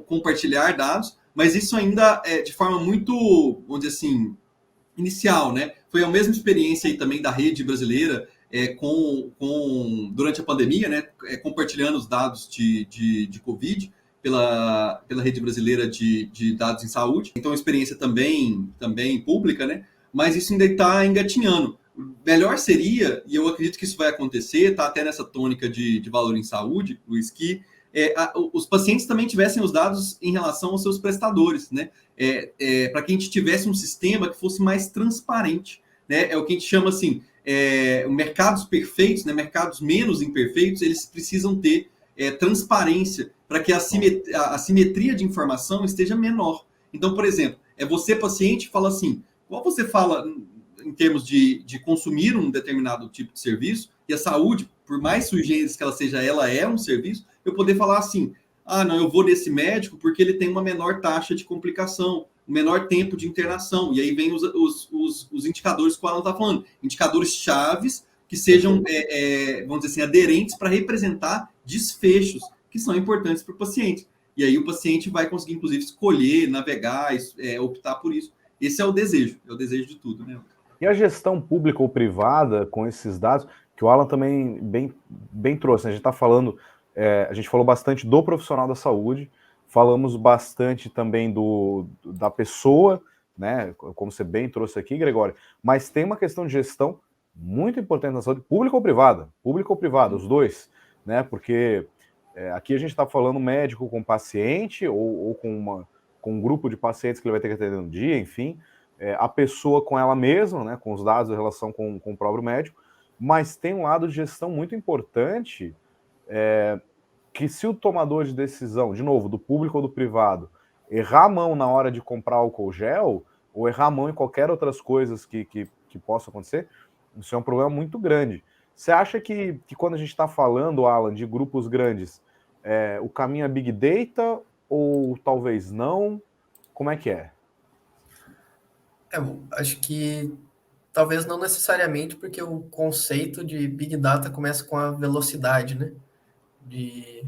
compartilhar dados, mas isso ainda de forma muito, vamos dizer assim, inicial, né? Foi a mesma experiência aí também da rede brasileira durante a pandemia, né? Compartilhando os dados de Covid pela rede brasileira de dados em saúde. Então, experiência também pública, né? Mas isso ainda está engatinhando. Melhor seria, e eu acredito que isso vai acontecer, tá até nessa tônica de valor em saúde, Luiz, que os pacientes também tivessem os dados em relação aos seus prestadores, né? Para que a gente tivesse um sistema que fosse mais transparente, né? É o que a gente chama assim, mercados perfeitos, né? Mercados menos imperfeitos, eles precisam ter transparência para que a simetria de informação esteja menor. Então, por exemplo, você paciente fala assim, qual você fala em termos de consumir um determinado tipo de serviço, e a saúde, por mais sui generis que ela seja, ela é um serviço, eu poder falar assim, não, eu vou nesse médico porque ele tem uma menor taxa de complicação, um menor tempo de internação, e aí vem os indicadores que o Alan está falando, indicadores chaves que sejam, vamos dizer assim, aderentes para representar desfechos que são importantes para o paciente. E aí o paciente vai conseguir, inclusive, escolher, navegar, optar por isso. Esse é o desejo de tudo, né? E a gestão pública ou privada com esses dados, que o Alan também bem trouxe, né? A gente está falando, a gente falou bastante do profissional da saúde, falamos bastante também da pessoa, né? Como você bem trouxe aqui, Gregório, mas tem uma questão de gestão muito importante na saúde, pública ou privada, os dois, né? Porque aqui a gente está falando médico com paciente ou com um grupo de pacientes que ele vai ter que atender no dia, enfim, a pessoa com ela mesma, né, com os dados em relação com o próprio médico, mas tem um lado de gestão muito importante, que se o tomador de decisão, de novo, do público ou do privado, errar a mão na hora de comprar álcool gel, ou errar a mão em qualquer outras coisas que possa acontecer, isso é um problema muito grande. Você acha que quando a gente está falando, Alan, de grupos grandes, o caminho é Big Data ou talvez não? Como é que é? Acho que talvez não necessariamente, porque o conceito de Big Data começa com a velocidade, né? Que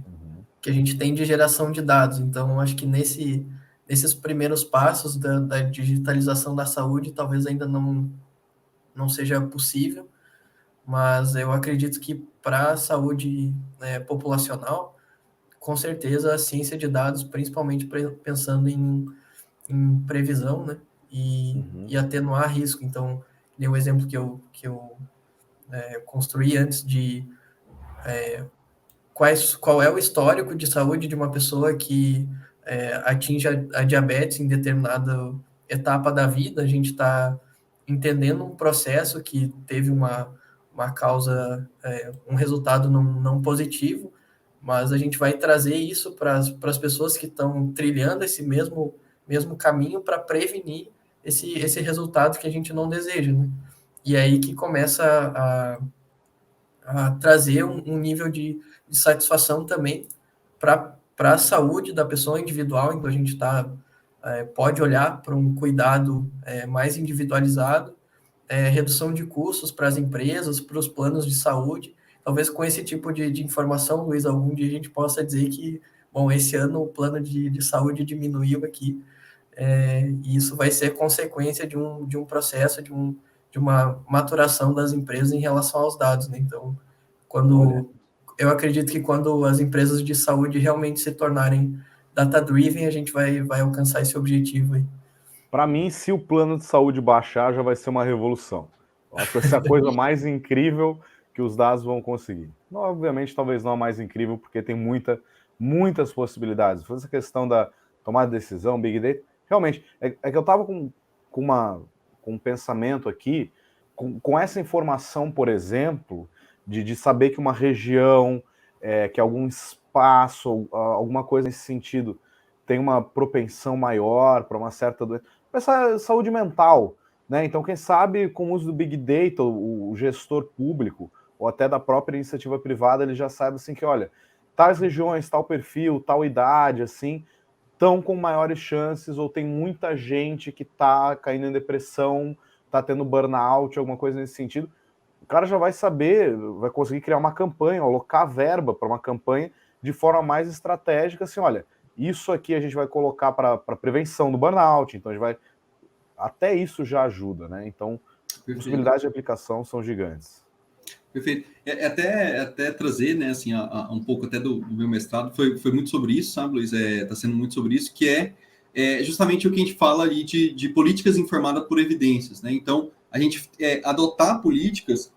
a gente tem de geração de dados. Então, acho que nesses primeiros passos da digitalização da saúde, talvez ainda não seja possível, mas eu acredito que para a saúde, né, populacional, com certeza a ciência de dados, principalmente pensando em previsão, né, e atenuar risco. Então, o exemplo que eu construí antes de qual é o histórico de saúde de uma pessoa que atinge a diabetes em determinada etapa da vida, a gente está entendendo um processo que teve uma causa, um resultado não positivo, mas a gente vai trazer isso para as pessoas que estão trilhando esse mesmo caminho para prevenir esse resultado que a gente não deseja, né? E aí que começa a trazer um nível de satisfação também para a saúde da pessoa individual, então a gente está pode olhar para um cuidado mais individualizado, redução de custos para as empresas, para os planos de saúde. Talvez com esse tipo de informação, Luiz, algum dia a gente possa dizer que, bom, esse ano o plano de saúde diminuiu aqui, e isso vai ser consequência de um processo, de uma maturação das empresas em relação aos dados, né? Então, eu acredito que quando as empresas de saúde realmente se tornarem data-driven, a gente vai alcançar esse objetivo aí. Para mim, se o plano de saúde baixar, já vai ser uma revolução. Eu acho que vai ser a coisa mais incrível que os dados vão conseguir. Obviamente, talvez não a mais incrível, porque tem muitas possibilidades. Essa questão da tomada de decisão, Big Data, realmente, é que eu estava com um pensamento aqui, com essa informação, por exemplo, de saber que uma região, que algum espaço, alguma coisa nesse sentido, tem uma propensão maior para uma certa doença. Essa saúde mental, né? Então, quem sabe, com o uso do Big Data, o gestor público, ou até da própria iniciativa privada, ele já sabe assim que, olha, tais regiões, tal perfil, tal idade, assim, estão com maiores chances, ou tem muita gente que está caindo em depressão, está tendo burnout, alguma coisa nesse sentido. O cara já vai saber, vai conseguir criar uma campanha, alocar verba para uma campanha de forma mais estratégica, assim, olha, isso aqui a gente vai colocar para prevenção do burnout, então a gente vai... Até isso já ajuda, né? Então, as possibilidades de aplicação são gigantes. Perfeito. Até trazer, né, assim, um pouco até do meu mestrado, foi muito sobre isso, sabe, Luiz? Está sendo muito sobre isso, que é justamente o que a gente fala ali de políticas informadas por evidências, né? Então, a gente adotar políticas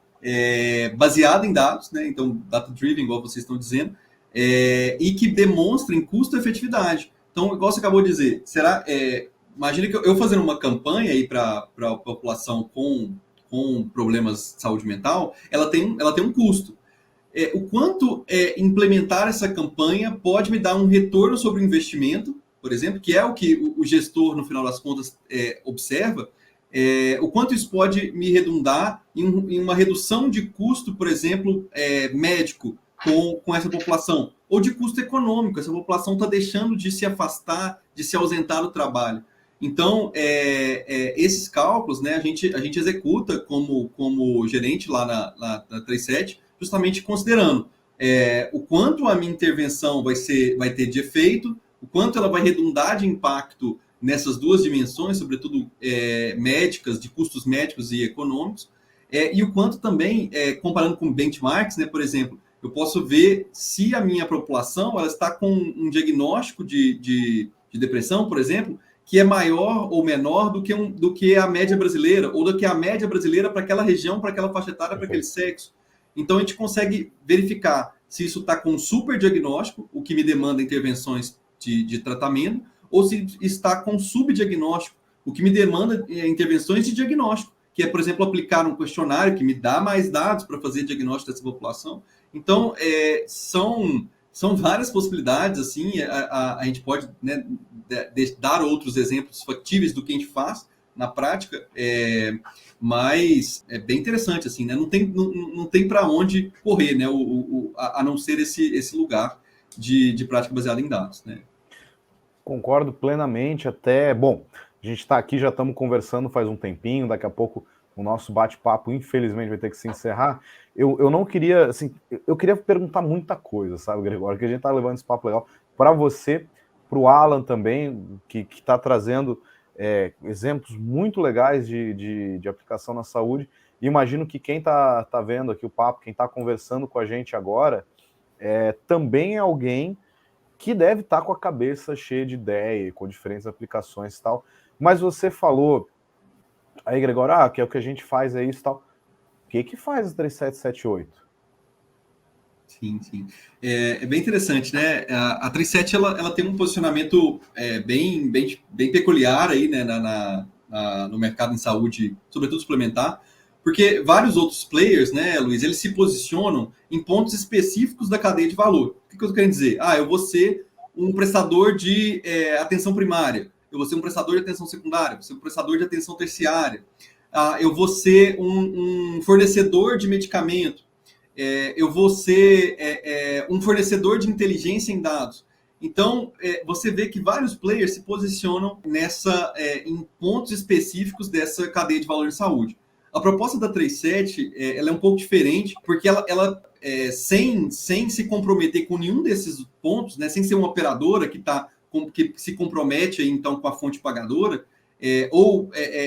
baseadas em dados, né? Então, data-driven, igual vocês estão dizendo, e que demonstrem custo-efetividade. Então, igual você acabou de dizer, imagina que eu fazendo uma campanha aí para a população com problemas de saúde mental, ela tem um custo. O quanto implementar essa campanha pode me dar um retorno sobre o investimento, por exemplo, que é o que o gestor, no final das contas, observa, o quanto isso pode me redundar em uma redução de custo, por exemplo, médico com essa população, ou de custo econômico, essa população está deixando de se afastar, de se ausentar do trabalho. Então, esses cálculos, né, a gente executa como gerente lá na 37, justamente considerando o quanto a minha intervenção vai ter de efeito, o quanto ela vai redundar de impacto nessas duas dimensões, sobretudo médicas, de custos médicos e econômicos, e o quanto também, comparando com benchmarks, né, por exemplo, eu posso ver se a minha população ela está com um diagnóstico de depressão, por exemplo, que é maior ou menor do que a média brasileira, ou do que a média brasileira para aquela região, para aquela faixa etária, para aquele sexo. Então, a gente consegue verificar se isso está com um super diagnóstico, o que me demanda intervenções de tratamento, ou se está com subdiagnóstico, o que me demanda intervenções de diagnóstico, que é, por exemplo, aplicar um questionário que me dá mais dados para fazer diagnóstico dessa população. Então, são várias possibilidades, assim, a gente pode, né, dar outros exemplos factíveis do que a gente faz na prática, mas é bem interessante, assim, né? Não tem para onde correr, né? A não ser esse lugar de prática baseada em dados, né? Concordo plenamente, bom, a gente está aqui, já estamos conversando faz um tempinho, daqui a pouco o nosso bate-papo, infelizmente, vai ter que se encerrar. Eu não queria, assim, eu queria perguntar muita coisa, sabe, Gregório, que a gente está levando esse papo legal para você, para o Alan também, que está trazendo exemplos muito legais de aplicação na saúde, e imagino que quem está vendo aqui o papo, quem está conversando com a gente agora, também é alguém que deve estar com a cabeça cheia de ideia, com diferentes aplicações e tal, mas você falou aí, Gregório, que é o que a gente faz, é isso e tal. O que faz o 3778? Sim. É bem interessante, né? A 37 ela tem um posicionamento bem peculiar aí, né, no mercado em saúde, sobretudo suplementar, porque vários outros players, né, Luiz, eles se posicionam em pontos específicos da cadeia de valor. O que eu tô querendo dizer? Eu vou ser um prestador de atenção primária, eu vou ser um prestador de atenção secundária, eu vou ser um prestador de atenção terciária, eu vou ser um fornecedor de medicamento, eu vou ser um fornecedor de inteligência em dados. Então, você vê que vários players se posicionam em pontos específicos dessa cadeia de valor de saúde. A proposta da 37 ela é um pouco diferente, porque sem se comprometer com nenhum desses pontos, né, sem ser uma operadora que se compromete aí, então, com a fonte pagadora,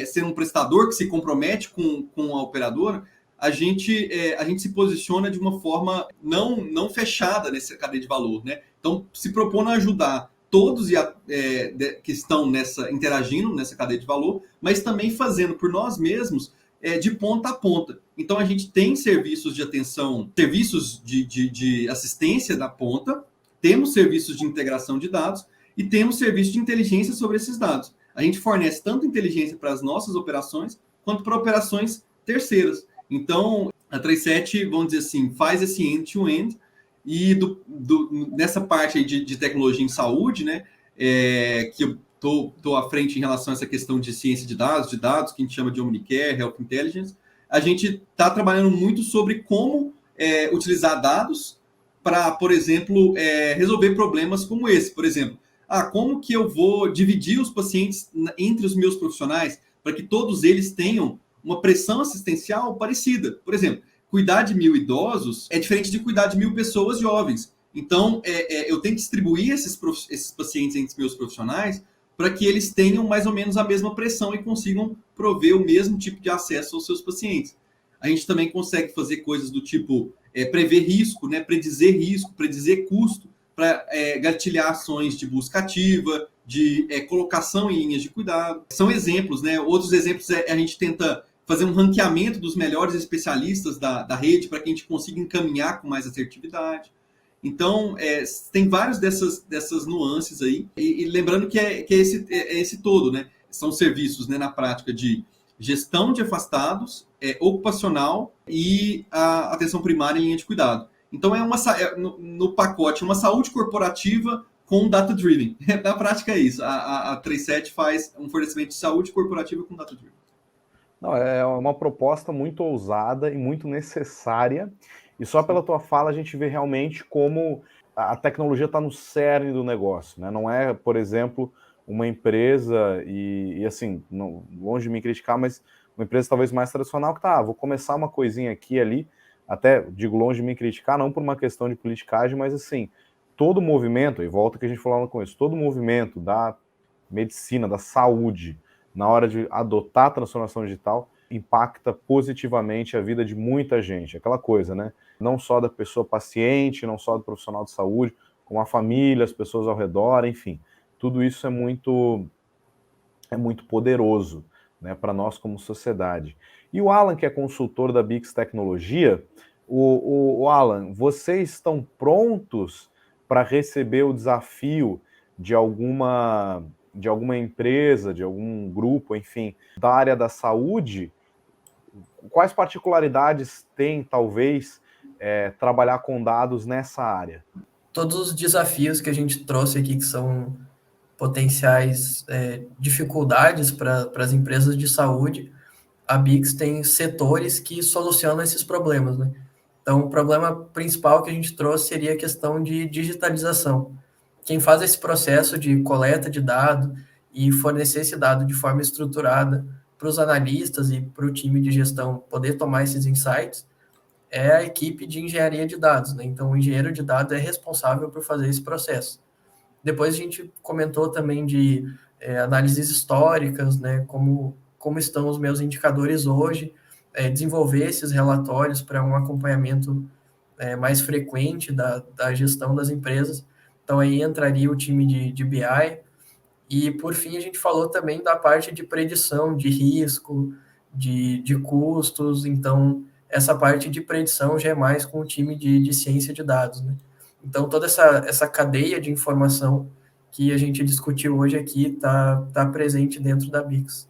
ser um prestador que se compromete com a operadora, a gente se posiciona de uma forma não fechada nessa cadeia de valor, né? Então, se propõe a ajudar todos que estão interagindo nessa cadeia de valor, mas também fazendo por nós mesmos de ponta a ponta. Então, a gente tem serviços de atenção, serviços de assistência da ponta, temos serviços de integração de dados e temos serviços de inteligência sobre esses dados. A gente fornece tanto inteligência para as nossas operações, quanto para operações terceiras. Então, a 37, vamos dizer assim, faz esse end-to-end, e nessa parte aí de tecnologia em saúde, né, que eu estou à frente em relação a essa questão de ciência de dados, que a gente chama de Omnicare, Health Intelligence, a gente está trabalhando muito sobre como utilizar dados para, por exemplo, resolver problemas como esse. Por exemplo, como que eu vou dividir os pacientes entre os meus profissionais para que todos eles tenham uma pressão assistencial parecida. Por exemplo, cuidar de 1.000 idosos é diferente de cuidar de 1.000 pessoas jovens. Então, eu tenho que distribuir esses pacientes entre meus profissionais para que eles tenham mais ou menos a mesma pressão e consigam prover o mesmo tipo de acesso aos seus pacientes. A gente também consegue fazer coisas do tipo prever risco, né, predizer custo, para gatilhar ações de busca ativa, de colocação em linhas de cuidado. São exemplos, né? Outros exemplos a gente tenta fazer um ranqueamento dos melhores especialistas da rede para que a gente consiga encaminhar com mais assertividade. Então, tem várias dessas nuances aí. E lembrando que é esse todo, né? São serviços, né, na prática de gestão de afastados, ocupacional e a atenção primária em linha de cuidado. Então, no pacote, uma saúde corporativa com data-driven. Na prática é isso. A 37 faz um fornecimento de saúde corporativa com data-driven. Não, é uma proposta muito ousada e muito necessária. E só pela tua fala a gente vê realmente como a tecnologia está no cerne do negócio, né? Não é, por exemplo, uma empresa, e assim, longe de me criticar, mas uma empresa talvez mais tradicional que vou começar uma coisinha aqui e ali, até digo longe de me criticar, não por uma questão de politicagem, mas assim, todo movimento, e volta que a gente falava com isso, todo movimento da medicina, da saúde, na hora de adotar a transformação digital, impacta positivamente a vida de muita gente. Aquela coisa, né? Não só da pessoa paciente, não só do profissional de saúde, como a família, as pessoas ao redor, enfim. Tudo isso é muito poderoso, né, para nós como sociedade. E o Alan, que é consultor da Bix Tecnologia, o Alan, vocês estão prontos para receber o desafio de alguma empresa, de algum grupo, enfim, da área da saúde? Quais particularidades tem, talvez, trabalhar com dados nessa área? Todos os desafios que a gente trouxe aqui, que são potenciais dificuldades para as empresas de saúde, a Bix tem setores que solucionam esses problemas, né? Então, o problema principal que a gente trouxe seria a questão de digitalização. Quem faz esse processo de coleta de dado e fornecer esse dado de forma estruturada para os analistas e para o time de gestão poder tomar esses insights é a equipe de engenharia de dados, né? Então, o engenheiro de dados é responsável por fazer esse processo. Depois a gente comentou também de análises históricas, né? Como estão os meus indicadores hoje, desenvolver esses relatórios para um acompanhamento mais frequente da gestão das empresas. Então, aí entraria o time de BI. E, por fim, a gente falou também da parte de predição de risco, de custos. Então, essa parte de predição já é mais com o time de ciência de dados, né? Então, toda essa cadeia de informação que a gente discutiu hoje aqui está presente dentro da Bix.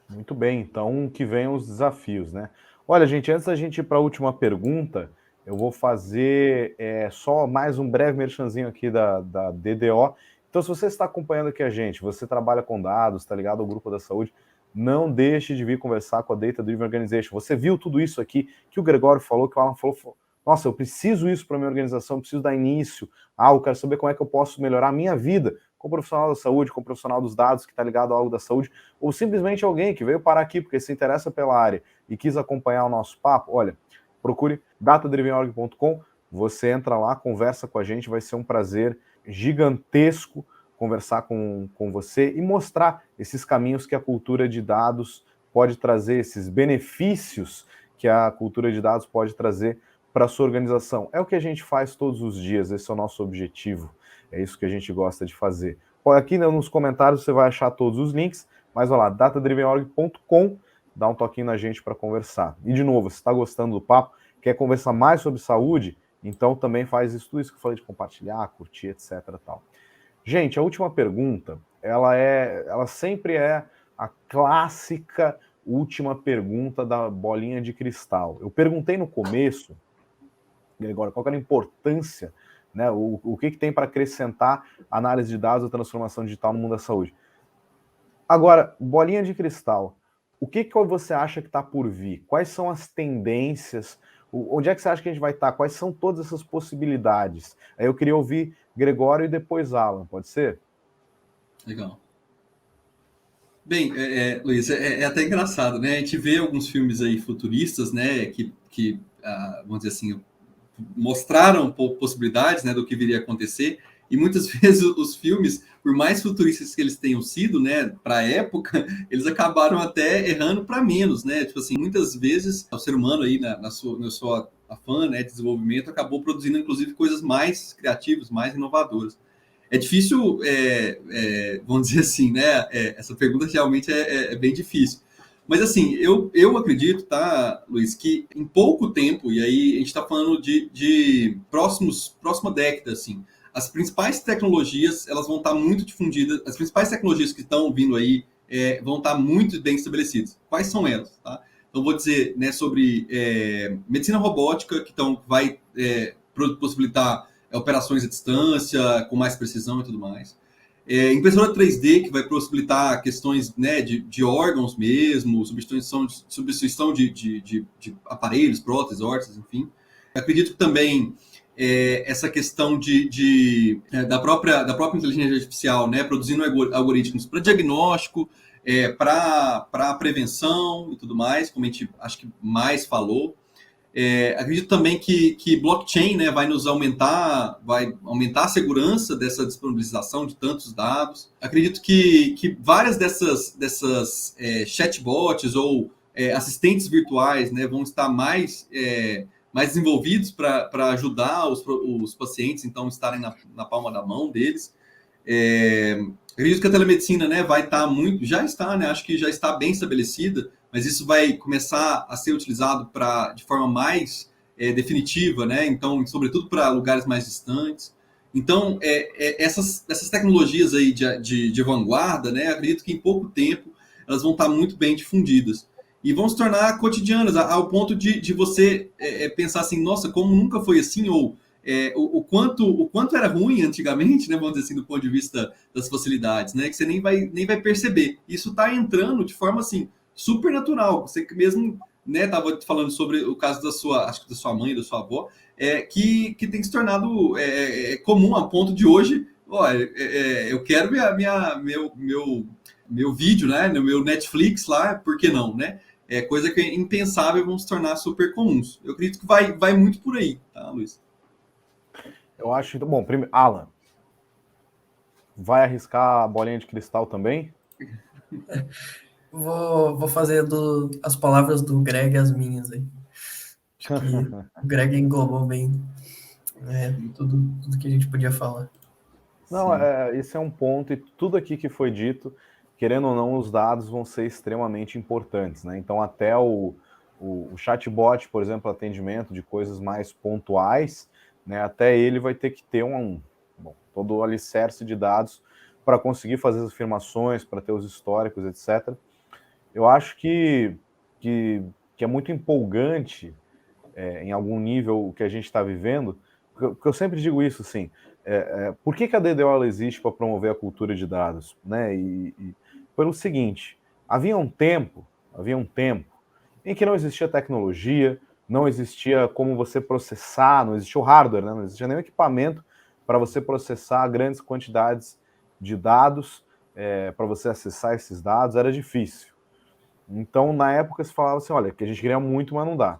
Muito bem, então que venham os desafios, né? Olha, gente, antes da gente ir para a última pergunta, eu vou fazer só mais um breve merchanzinho aqui da DDO. Então, se você está acompanhando aqui a gente, você trabalha com dados, está ligado ao grupo da saúde, não deixe de vir conversar com a Data Driven Organization. Você viu tudo isso aqui que o Gregório falou, que o Alan falou, nossa, eu preciso isso para minha organização, eu preciso dar início, eu quero saber como é que eu posso melhorar a minha vida como profissional da saúde, como profissional dos dados que está ligado a algo da saúde, ou simplesmente alguém que veio parar aqui porque se interessa pela área e quis acompanhar o nosso papo, olha, procure datadrivenorg.com, você entra lá, conversa com a gente, vai ser um prazer gigantesco conversar com você e mostrar esses caminhos que a cultura de dados pode trazer, esses benefícios que a cultura de dados pode trazer para a sua organização. É o que a gente faz todos os dias, esse é o nosso objetivo, é isso que a gente gosta de fazer. Aqui nos comentários você vai achar todos os links, mas olha lá, datadrivenorg.com, dá um toquinho na gente para conversar. E de novo, se está gostando do papo, quer conversar mais sobre saúde, então também faz isso, tudo isso que eu falei de compartilhar, curtir, etc. Tal. Gente, a última pergunta, ela sempre é a clássica última pergunta da bolinha de cristal. Eu perguntei no começo, Gregório, qual era a importância, né, o que tem para acrescentar a análise de dados e transformação digital no mundo da saúde. Agora, bolinha de cristal, o que você acha que está por vir? Quais são as tendências? Onde é que você acha que a gente vai estar? Quais são todas essas possibilidades? Aí eu queria ouvir Gregório e depois Alan, pode ser? Legal. Bem, Luiz, é até engraçado, né? A gente vê alguns filmes aí futuristas, né, que vamos dizer assim, mostraram possibilidades, né, do que viria a acontecer, e muitas vezes os filmes, por mais futuristas que eles tenham sido, né, para a época, eles acabaram até errando para menos, né? Tipo assim, muitas vezes o ser humano aí na sua afã, né, de desenvolvimento acabou produzindo inclusive coisas mais criativas, mais inovadoras. É difícil, vamos dizer assim, né? Essa pergunta realmente é bem difícil. Mas assim, eu acredito, tá, Luiz, que em pouco tempo, e aí a gente está falando de próxima década, assim, as principais tecnologias elas vão estar muito difundidas, as principais tecnologias que estão vindo aí vão estar muito bem estabelecidas. Quais são elas? Tá? Então, vou dizer, né, sobre medicina robótica, que vai possibilitar operações à distância, com mais precisão e tudo mais. Impressora 3D, que vai possibilitar questões, né, de órgãos mesmo, substituição de aparelhos, próteses, órteses, enfim. Acredito que também essa questão da própria inteligência artificial, né, produzindo algoritmos para diagnóstico, para prevenção e tudo mais, como a gente acho que mais falou. Acredito também que blockchain, né, vai aumentar a segurança dessa disponibilização de tantos dados. Acredito que várias dessas chatbots ou assistentes virtuais, né, vão estar mais desenvolvidos para ajudar os pacientes, então, estarem na palma da mão deles. Acredito que a telemedicina, né, vai estar já está, né, acho que já está bem estabelecida, mas isso vai começar a ser utilizado de forma mais definitiva, né? Então, sobretudo para lugares mais distantes. Então, essas tecnologias aí de vanguarda, né? Acredito que em pouco tempo elas vão estar muito bem difundidas e vão se tornar cotidianas ao ponto de você pensar assim, nossa, como nunca foi assim, ou o quanto era ruim antigamente, né, vamos dizer assim, do ponto de vista das facilidades, né, que você nem vai perceber. Isso está entrando de forma assim super natural. Você mesmo, né, estava falando sobre o caso acho que da sua mãe, da sua avó, que tem se tornado comum a ponto de hoje, eu quero meu vídeo, né, no meu Netflix lá, por que não, né? Coisa que é impensável, vão se tornar super comuns. Eu acredito que vai muito por aí, tá, Luiz? Eu acho. Bom, primeiro, Alan, vai arriscar a bolinha de cristal também? Vou fazer as palavras do Greg as minhas aí. Acho que o Greg englobou bem tudo que a gente podia falar. Não, esse é um ponto, e tudo aqui que foi dito, querendo ou não, os dados vão ser extremamente importantes, né? Então, até o chatbot, por exemplo, atendimento de coisas mais pontuais, né? Até ele vai ter que ter todo o alicerce de dados para conseguir fazer as afirmações, para ter os históricos, etc. Eu acho que é muito empolgante, em algum nível, o que a gente está vivendo, porque eu sempre digo isso, assim, por que a DDO existe para promover a cultura de dados? Né? E pelo seguinte, havia um tempo em que não existia tecnologia, não existia como você processar, não existia o hardware, né? Não existia nenhum equipamento para você processar grandes quantidades de dados, para você acessar esses dados, era difícil. Então, na época, se falava assim, olha, que a gente queria muito, mas não dá.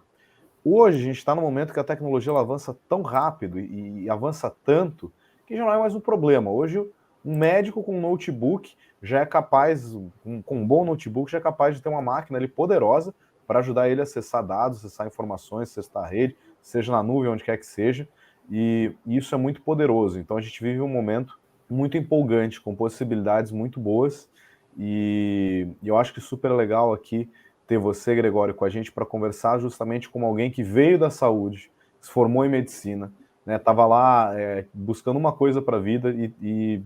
Hoje, a gente está no momento que a tecnologia ela avança tão rápido e avança tanto que já não é mais um problema. Hoje, um médico com um notebook já é capaz, com um bom notebook, já é capaz de ter uma máquina ali poderosa para ajudar ele a acessar dados, acessar informações, acessar a rede, seja na nuvem, onde quer que seja, e isso é muito poderoso. Então, a gente vive um momento muito empolgante, com possibilidades muito boas, e eu acho que super legal aqui ter você, Gregório, com a gente para conversar justamente com alguém que veio da saúde, se formou em medicina, né, estava lá buscando uma coisa para a vida e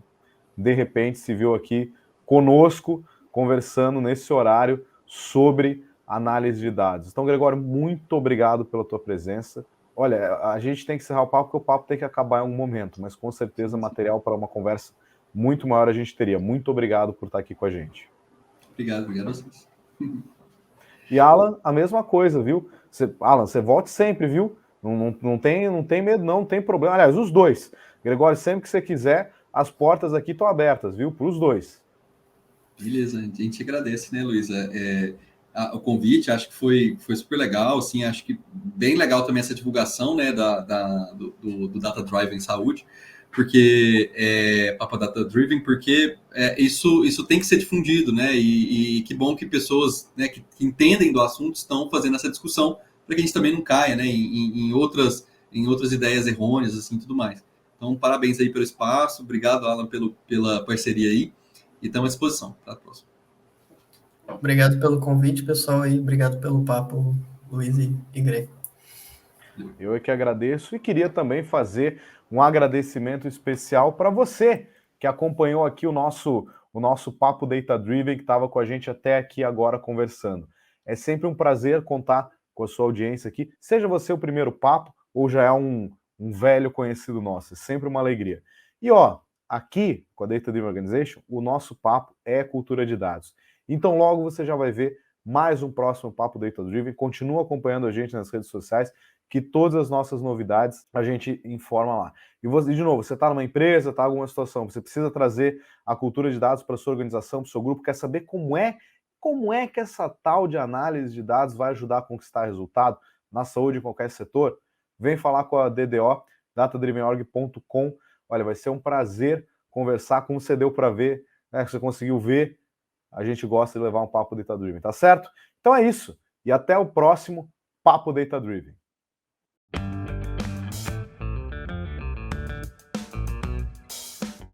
de repente se viu aqui conosco, conversando nesse horário sobre análise de dados. Então, Gregório, muito obrigado pela tua presença. Olha, a gente tem que encerrar o papo, porque o papo tem que acabar em algum momento, mas com certeza material para uma conversa muito maior a gente teria. Muito obrigado por estar aqui com a gente. Obrigado a vocês. E Alan, a mesma coisa, viu? Alan, você volte sempre, viu? Não tem medo, não tem problema. Aliás, os dois. Gregório, sempre que você quiser, as portas aqui estão abertas, viu? Para os dois. Beleza, a gente agradece, né, Luísa? O convite, acho que foi super legal, assim, acho que bem legal também essa divulgação, né, do Data Driven Saúde, porque Papo Data Driven, porque isso tem que ser difundido, né, e que bom que pessoas, né, que entendem do assunto estão fazendo essa discussão, para que a gente também não caia, né, em outras ideias errôneas, assim, tudo mais. Então, parabéns aí pelo espaço, obrigado, Alan, pela parceria aí, e estamos à disposição para a próxima. Obrigado pelo convite, pessoal, e obrigado pelo papo, Luiz e Greg. Eu é que agradeço e queria também fazer um agradecimento especial para você que acompanhou aqui o nosso Papo Data Driven, que estava com a gente até aqui agora conversando. É sempre um prazer contar com a sua audiência aqui, seja você o primeiro papo ou já é um velho conhecido nosso, é sempre uma alegria. E ó, aqui com a Data Driven Organization, o nosso papo é cultura de dados. Então logo você já vai ver mais um próximo Papo Data Driven. Continua acompanhando a gente nas redes sociais, que todas as nossas novidades a gente informa lá. E de novo, você está numa empresa, está em alguma situação, você precisa trazer a cultura de dados para a sua organização, para o seu grupo, quer saber como é que essa tal de análise de dados vai ajudar a conquistar resultado na saúde em qualquer setor? Vem falar com a DDO, datadrivenorg.com. Olha, vai ser um prazer conversar, como você deu para ver, né, que você conseguiu ver. A gente gosta de levar um papo Data Driven, tá certo? Então é isso. E até o próximo Papo Data Driven.